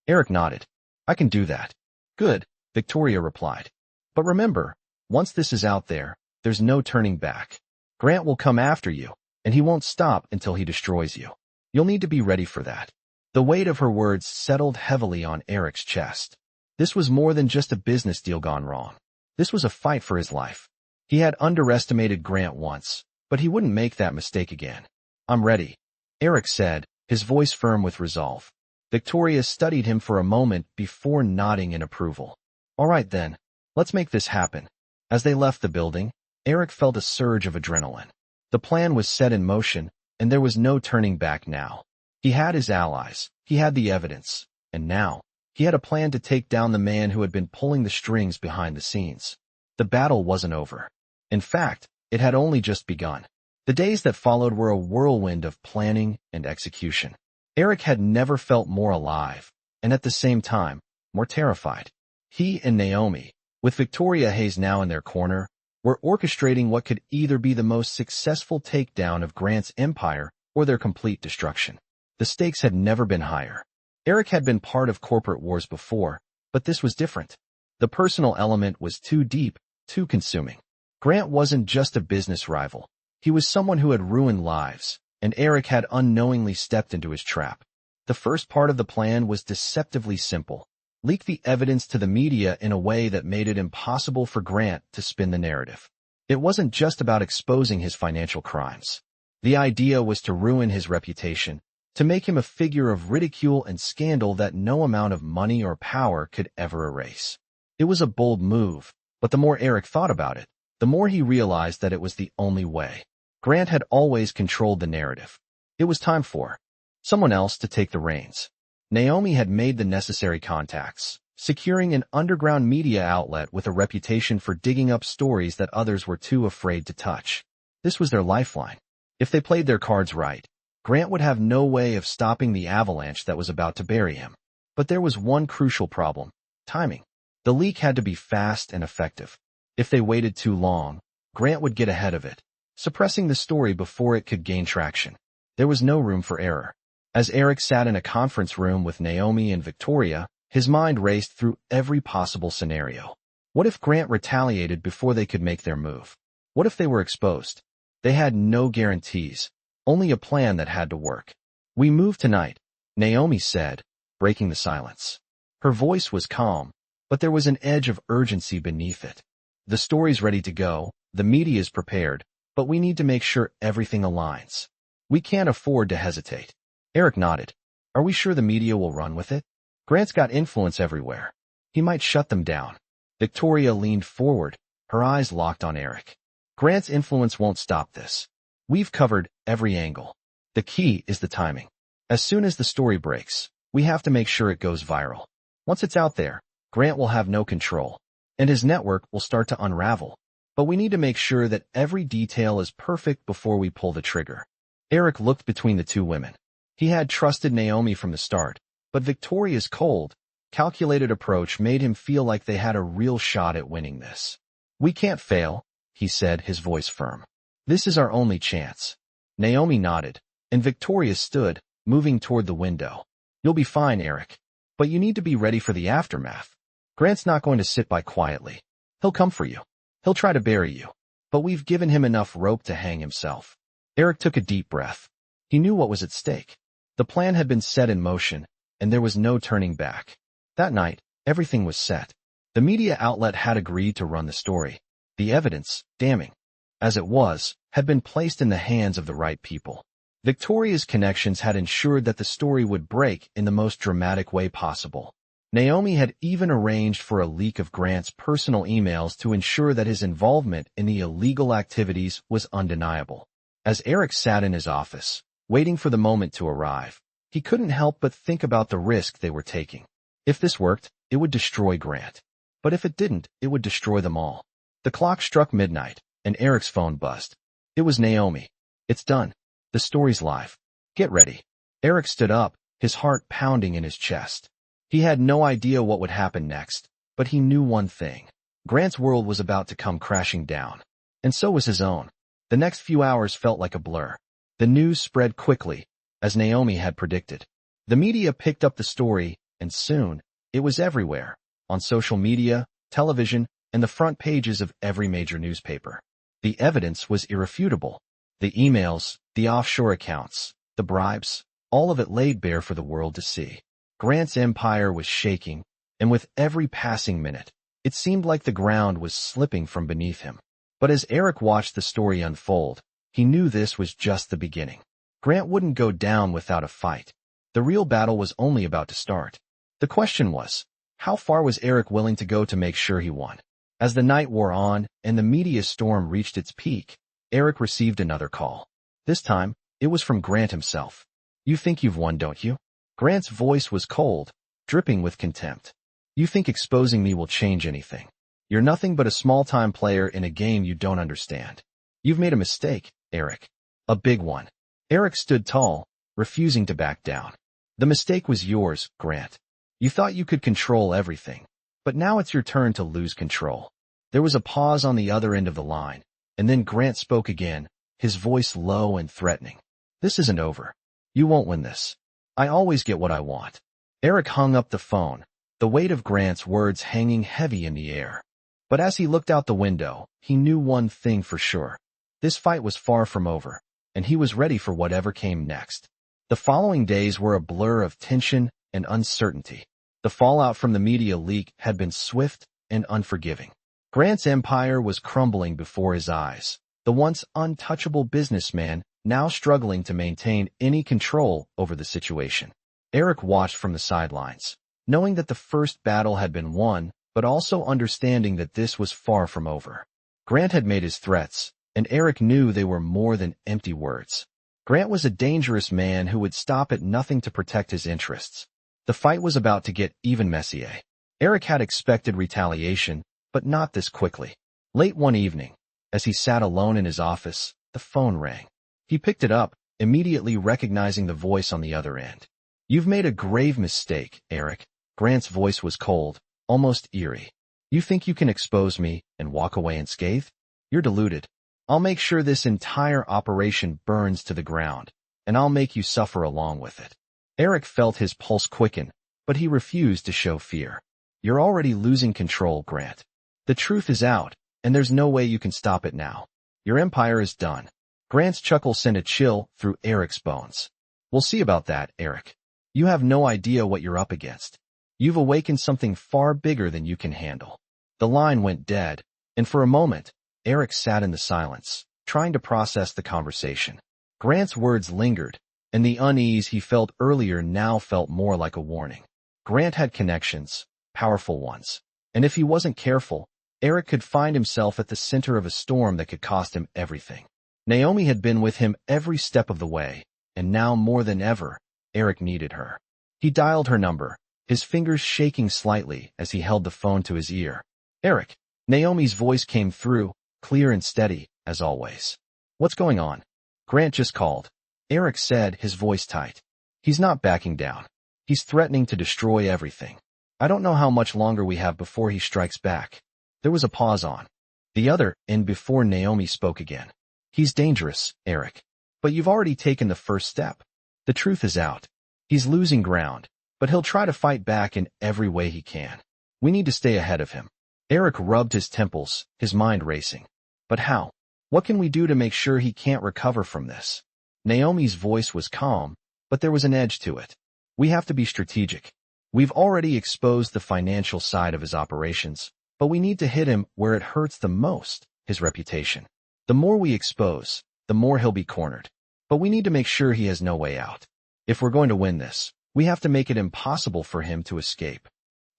Eric nodded. "I can do that." "Good," Victoria replied. "But remember, once this is out there, there's no turning back. Grant will come after you, and he won't stop until he destroys you. You'll need to be ready for that." The weight of her words settled heavily on Eric's chest. This was more than just a business deal gone wrong. This was a fight for his life. He had underestimated Grant once, but he wouldn't make that mistake again. "I'm ready," Eric said, his voice firm with resolve. Victoria studied him for a moment before nodding in approval. "All right then, let's make this happen." As they left the building, Eric felt a surge of adrenaline. The plan was set in motion, and there was no turning back now. He had his allies, he had the evidence, and now, he had a plan to take down the man who had been pulling the strings behind the scenes. The battle wasn't over. In fact, it had only just begun. The days that followed were a whirlwind of planning and execution. Eric had never felt more alive, and at the same time, more terrified. He and Naomi, with Victoria Hayes now in their corner, were orchestrating what could either be the most successful takedown of Grant's empire or their complete destruction. The stakes had never been higher. Eric had been part of corporate wars before, but this was different. The personal element was too deep, too consuming. Grant wasn't just a business rival. He was someone who had ruined lives, and Eric had unknowingly stepped into his trap. The first part of the plan was deceptively simple. Leak the evidence to the media in a way that made it impossible for Grant to spin the narrative. It wasn't just about exposing his financial crimes. The idea was to ruin his reputation, to make him a figure of ridicule and scandal that no amount of money or power could ever erase. It was a bold move, but the more Eric thought about it, the more he realized that it was the only way. Grant had always controlled the narrative. It was time for someone else to take the reins. Naomi had made the necessary contacts, securing an underground media outlet with a reputation for digging up stories that others were too afraid to touch. This was their lifeline. If they played their cards right, Grant would have no way of stopping the avalanche that was about to bury him. But there was one crucial problem: timing. The leak had to be fast and effective. If they waited too long, Grant would get ahead of it, suppressing the story before it could gain traction. There was no room for error. As Eric sat in a conference room with Naomi and Victoria, his mind raced through every possible scenario. What if Grant retaliated before they could make their move? What if they were exposed? They had no guarantees, only a plan that had to work. "We move tonight," Naomi said, breaking the silence. Her voice was calm, but there was an edge of urgency beneath it. "The story's ready to go, the media's prepared, but we need to make sure everything aligns. We can't afford to hesitate." Eric nodded. "Are we sure the media will run with it? Grant's got influence everywhere. He might shut them down." Victoria leaned forward, her eyes locked on Eric. "Grant's influence won't stop this. We've covered every angle. The key is the timing. As soon as the story breaks, we have to make sure it goes viral. Once it's out there, Grant will have no control, and his network will start to unravel. But we need to make sure that every detail is perfect before we pull the trigger." Eric looked between the two women. He had trusted Naomi from the start, but Victoria's cold, calculated approach made him feel like they had a real shot at winning this. "We can't fail," he said, his voice firm. "This is our only chance." Naomi nodded, and Victoria stood, moving toward the window. "You'll be fine, Eric. But you need to be ready for the aftermath. Grant's not going to sit by quietly. He'll come for you. He'll try to bury you. But we've given him enough rope to hang himself." Eric took a deep breath. He knew what was at stake. The plan had been set in motion, and there was no turning back. That night, everything was set. The media outlet had agreed to run the story. The evidence, damning as it was, had been placed in the hands of the right people. Victoria's connections had ensured that the story would break in the most dramatic way possible. Naomi had even arranged for a leak of Grant's personal emails to ensure that his involvement in the illegal activities was undeniable. As Eric sat in his office, waiting for the moment to arrive, he couldn't help but think about the risk they were taking. If this worked, it would destroy Grant. But if it didn't, it would destroy them all. The clock struck midnight, and Eric's phone buzzed. It was Naomi. "It's done. The story's live. Get ready." Eric stood up, his heart pounding in his chest. He had no idea what would happen next, but he knew one thing. Grant's world was about to come crashing down. And so was his own. The next few hours felt like a blur. The news spread quickly, as Naomi had predicted. The media picked up the story, and soon, it was everywhere, on social media, television, and the front pages of every major newspaper. The evidence was irrefutable. The emails, the offshore accounts, the bribes, all of it laid bare for the world to see. Grant's empire was shaking, and with every passing minute, it seemed like the ground was slipping from beneath him. But as Eric watched the story unfold, he knew this was just the beginning. Grant wouldn't go down without a fight. The real battle was only about to start. The question was, how far was Eric willing to go to make sure he won? As the night wore on and the media storm reached its peak, Eric received another call. This time, it was from Grant himself. "You think you've won, don't you?" Grant's voice was cold, dripping with contempt. "You think exposing me will change anything? You're nothing but a small-time player in a game you don't understand. You've made a mistake, Eric. A big one." Eric stood tall, refusing to back down. "The mistake was yours, Grant. You thought you could control everything. But now it's your turn to lose control." There was a pause on the other end of the line, and then Grant spoke again, his voice low and threatening. "This isn't over. You won't win this. I always get what I want." Eric hung up the phone, the weight of Grant's words hanging heavy in the air. But as he looked out the window, he knew one thing for sure. This fight was far from over, and he was ready for whatever came next. The following days were a blur of tension and uncertainty. The fallout from the media leak had been swift and unforgiving. Grant's empire was crumbling before his eyes, the once untouchable businessman now struggling to maintain any control over the situation. Eric watched from the sidelines, knowing that the first battle had been won, but also understanding that this was far from over. Grant had made his threats, and Eric knew they were more than empty words. Grant was a dangerous man who would stop at nothing to protect his interests. The fight was about to get even messier. Eric had expected retaliation, but not this quickly. Late one evening, as he sat alone in his office, the phone rang. He picked it up, immediately recognizing the voice on the other end. "You've made a grave mistake, Eric." Grant's voice was cold, almost eerie. "You think you can expose me and walk away unscathed? You're deluded. I'll make sure this entire operation burns to the ground, and I'll make you suffer along with it." Eric felt his pulse quicken, but he refused to show fear. "You're already losing control, Grant. The truth is out, and there's no way you can stop it now. Your empire is done." Grant's chuckle sent a chill through Eric's bones. "We'll see about that, Eric. You have no idea what you're up against. You've awakened something far bigger than you can handle." The line went dead, and for a moment, Eric sat in the silence, trying to process the conversation. Grant's words lingered, and the unease he felt earlier now felt more like a warning. Grant had connections, powerful ones, and if he wasn't careful, Eric could find himself at the center of a storm that could cost him everything. Naomi had been with him every step of the way, and now more than ever, Eric needed her. He dialed her number, his fingers shaking slightly as he held the phone to his ear. "Eric." Naomi's voice came through, clear and steady, as always. "What's going on?" "Grant just called," Eric said, his voice tight. "He's not backing down. He's threatening to destroy everything. I don't know how much longer we have before he strikes back." There was a pause on the other end before Naomi spoke again. "He's dangerous, Eric. But you've already taken the first step. The truth is out. He's losing ground, but he'll try to fight back in every way he can. We need to stay ahead of him." Eric rubbed his temples, his mind racing. "But how? What can we do to make sure he can't recover from this?" Naomi's voice was calm, but there was an edge to it. "We have to be strategic. We've already exposed the financial side of his operations, but we need to hit him where it hurts the most, his reputation. The more we expose, the more he'll be cornered. But we need to make sure he has no way out. If we're going to win this, we have to make it impossible for him to escape."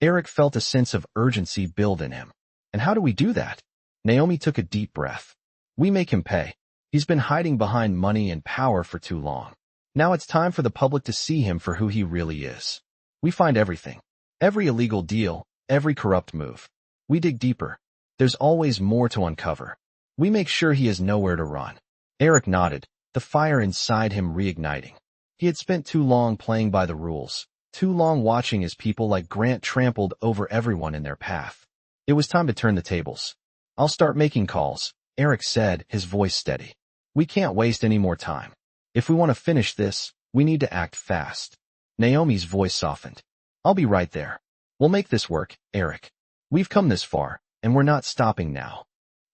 Eric felt a sense of urgency build in him. "And how do we do that?" Naomi took a deep breath. "We make him pay. He's been hiding behind money and power for too long. Now it's time for the public to see him for who he really is. We find everything. Every illegal deal, every corrupt move. We dig deeper. There's always more to uncover. We make sure he has nowhere to run." Eric nodded, the fire inside him reigniting. He had spent too long playing by the rules, too long watching as people like Grant trampled over everyone in their path. It was time to turn the tables. "I'll start making calls," Eric said, his voice steady. "We can't waste any more time. If we want to finish this, we need to act fast." Naomi's voice softened. "I'll be right there. We'll make this work, Eric. We've come this far, and we're not stopping now."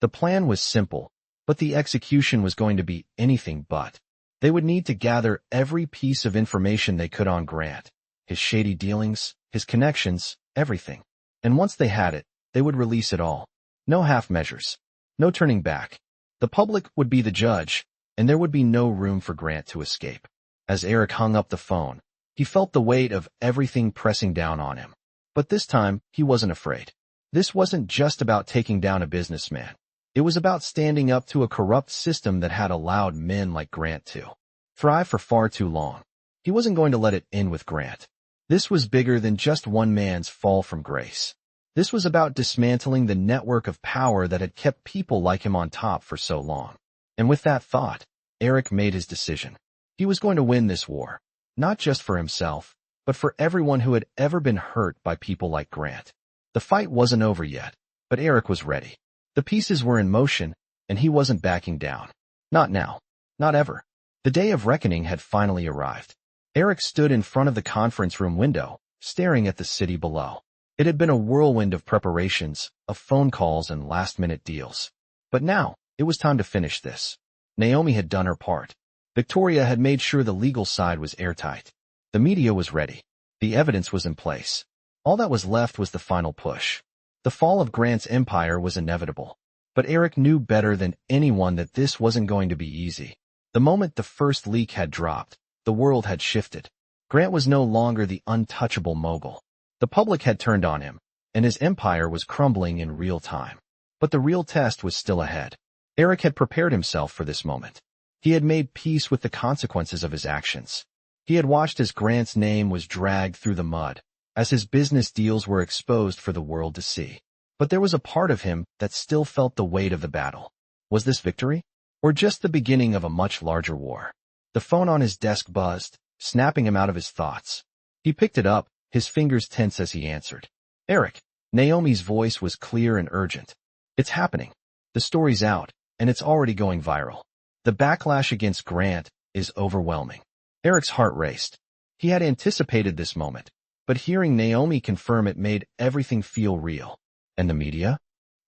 The plan was simple, but the execution was going to be anything but. They would need to gather every piece of information they could on Grant, his shady dealings, his connections, everything. And once they had it, they would release it all. No half measures. No turning back. The public would be the judge, and there would be no room for Grant to escape. As Eric hung up the phone, he felt the weight of everything pressing down on him. But this time, he wasn't afraid. This wasn't just about taking down a businessman. It was about standing up to a corrupt system that had allowed men like Grant to thrive for far too long. He wasn't going to let it end with Grant. This was bigger than just one man's fall from grace. This was about dismantling the network of power that had kept people like him on top for so long. And with that thought, Eric made his decision. He was going to win this war, not just for himself, but for everyone who had ever been hurt by people like Grant. The fight wasn't over yet, but Eric was ready. The pieces were in motion, and he wasn't backing down. Not now. Not ever. The day of reckoning had finally arrived. Eric stood in front of the conference room window, staring at the city below. It had been a whirlwind of preparations, of phone calls and last-minute deals. But now, it was time to finish this. Naomi had done her part. Victoria had made sure the legal side was airtight. The media was ready. The evidence was in place. All that was left was the final push. The fall of Grant's empire was inevitable. But Eric knew better than anyone that this wasn't going to be easy. The moment the first leak had dropped, the world had shifted. Grant was no longer the untouchable mogul. The public had turned on him, and his empire was crumbling in real time. But the real test was still ahead. Eric had prepared himself for this moment. He had made peace with the consequences of his actions. He had watched as Grant's name was dragged through the mud, as his business deals were exposed for the world to see. But there was a part of him that still felt the weight of the battle. Was this victory? Or just the beginning of a much larger war? The phone on his desk buzzed, snapping him out of his thoughts. He picked it up, his fingers tense as he answered. Eric. Naomi's voice was clear and urgent. It's happening. The story's out, and it's already going viral. The backlash against Grant is overwhelming. Eric's heart raced. He had anticipated this moment, but hearing Naomi confirm it made everything feel real. And the media?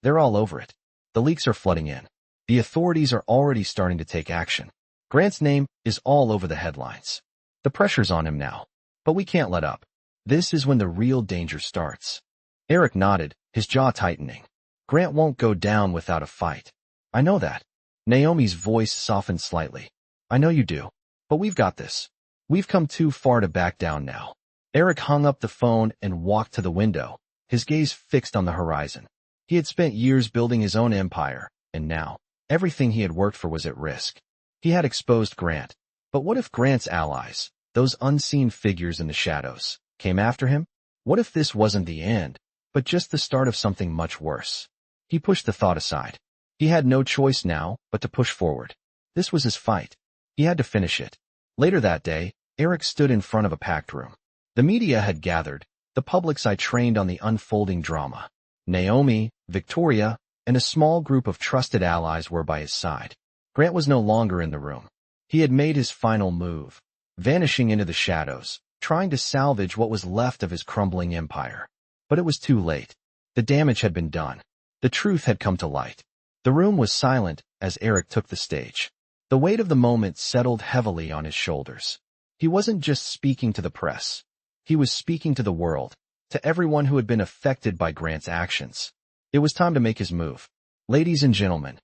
They're all over it. The leaks are flooding in. The authorities are already starting to take action. Grant's name is all over the headlines. The pressure's on him now. But we can't let up. This is when the real danger starts. Eric nodded, his jaw tightening. Grant won't go down without a fight. I know that. Naomi's voice softened slightly. I know you do. But we've got this. We've come too far to back down now. Eric hung up the phone and walked to the window, his gaze fixed on the horizon. He had spent years building his own empire, and now, everything he had worked for was at risk. He had exposed Grant. But what if Grant's allies, those unseen figures in the shadows, came after him? What if this wasn't the end, but just the start of something much worse? He pushed the thought aside. He had no choice now but to push forward. This was his fight. He had to finish it. Later that day, Eric stood in front of a packed room. The media had gathered, the public's eye trained on the unfolding drama. Naomi, Victoria, and a small group of trusted allies were by his side. Grant was no longer in the room. He had made his final move, vanishing into the shadows, trying to salvage what was left of his crumbling empire. But it was too late. The damage had been done. The truth had come to light. The room was silent as Eric took the stage. The weight of the moment settled heavily on his shoulders. He wasn't just speaking to the press. He was speaking to the world, to everyone who had been affected by Grant's actions. It was time to make his move. Ladies and gentlemen,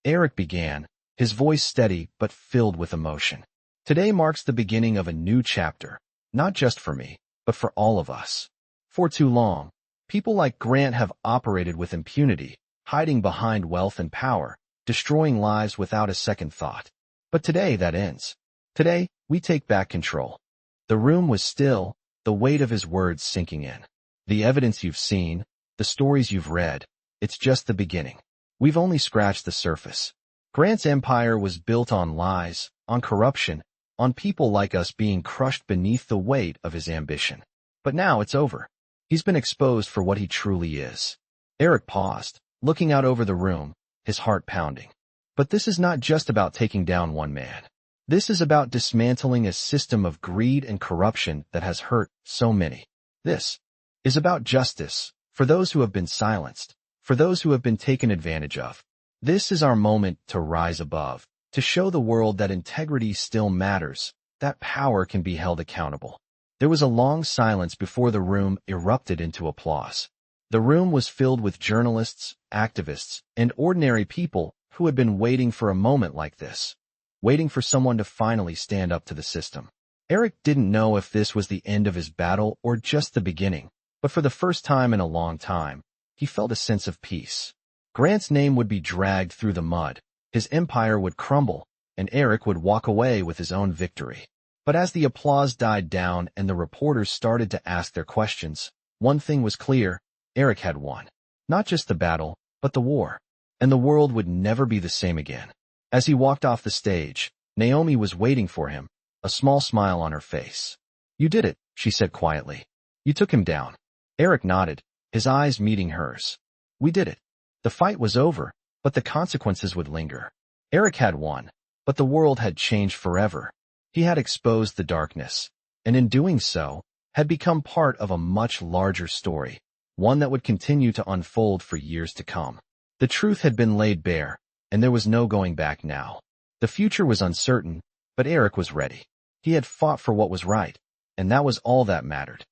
Eric began, his voice steady but filled with emotion. Today marks the beginning of a new chapter, not just for me, but for all of us. For too long, people like Grant have operated with impunity, hiding behind wealth and power, destroying lives without a second thought. But today that ends. Today, we take back control. The room was still, the weight of his words sinking in. The evidence you've seen, the stories you've read, it's just the beginning. We've only scratched the surface. Grant's empire was built on lies, on corruption, on people like us being crushed beneath the weight of his ambition. But now it's over. He's been exposed for what he truly is. Eric paused, looking out over the room, his heart pounding. But this is not just about taking down one man. This is about dismantling a system of greed and corruption that has hurt so many. This is about justice, for those who have been silenced, for those who have been taken advantage of. This is our moment to rise above, to show the world that integrity still matters, that power can be held accountable. There was a long silence before the room erupted into applause. The room was filled with journalists, activists, and ordinary people who had been waiting for a moment like this, waiting for someone to finally stand up to the system. Eric didn't know if this was the end of his battle or just the beginning, but for the first time in a long time, he felt a sense of peace. Grant's name would be dragged through the mud, his empire would crumble, and Eric would walk away with his own victory. But as the applause died down and the reporters started to ask their questions, one thing was clear: Eric had won. Not just the battle, but the war. And the world would never be the same again. As he walked off the stage, Naomi was waiting for him, a small smile on her face. You did it, she said quietly. You took him down. Eric nodded, his eyes meeting hers. We did it. The fight was over, but the consequences would linger. Eric had won, but the world had changed forever. He had exposed the darkness, and in doing so, had become part of a much larger story, one that would continue to unfold for years to come. The truth had been laid bare, and there was no going back now. The future was uncertain, but Eric was ready. He had fought for what was right, and that was all that mattered.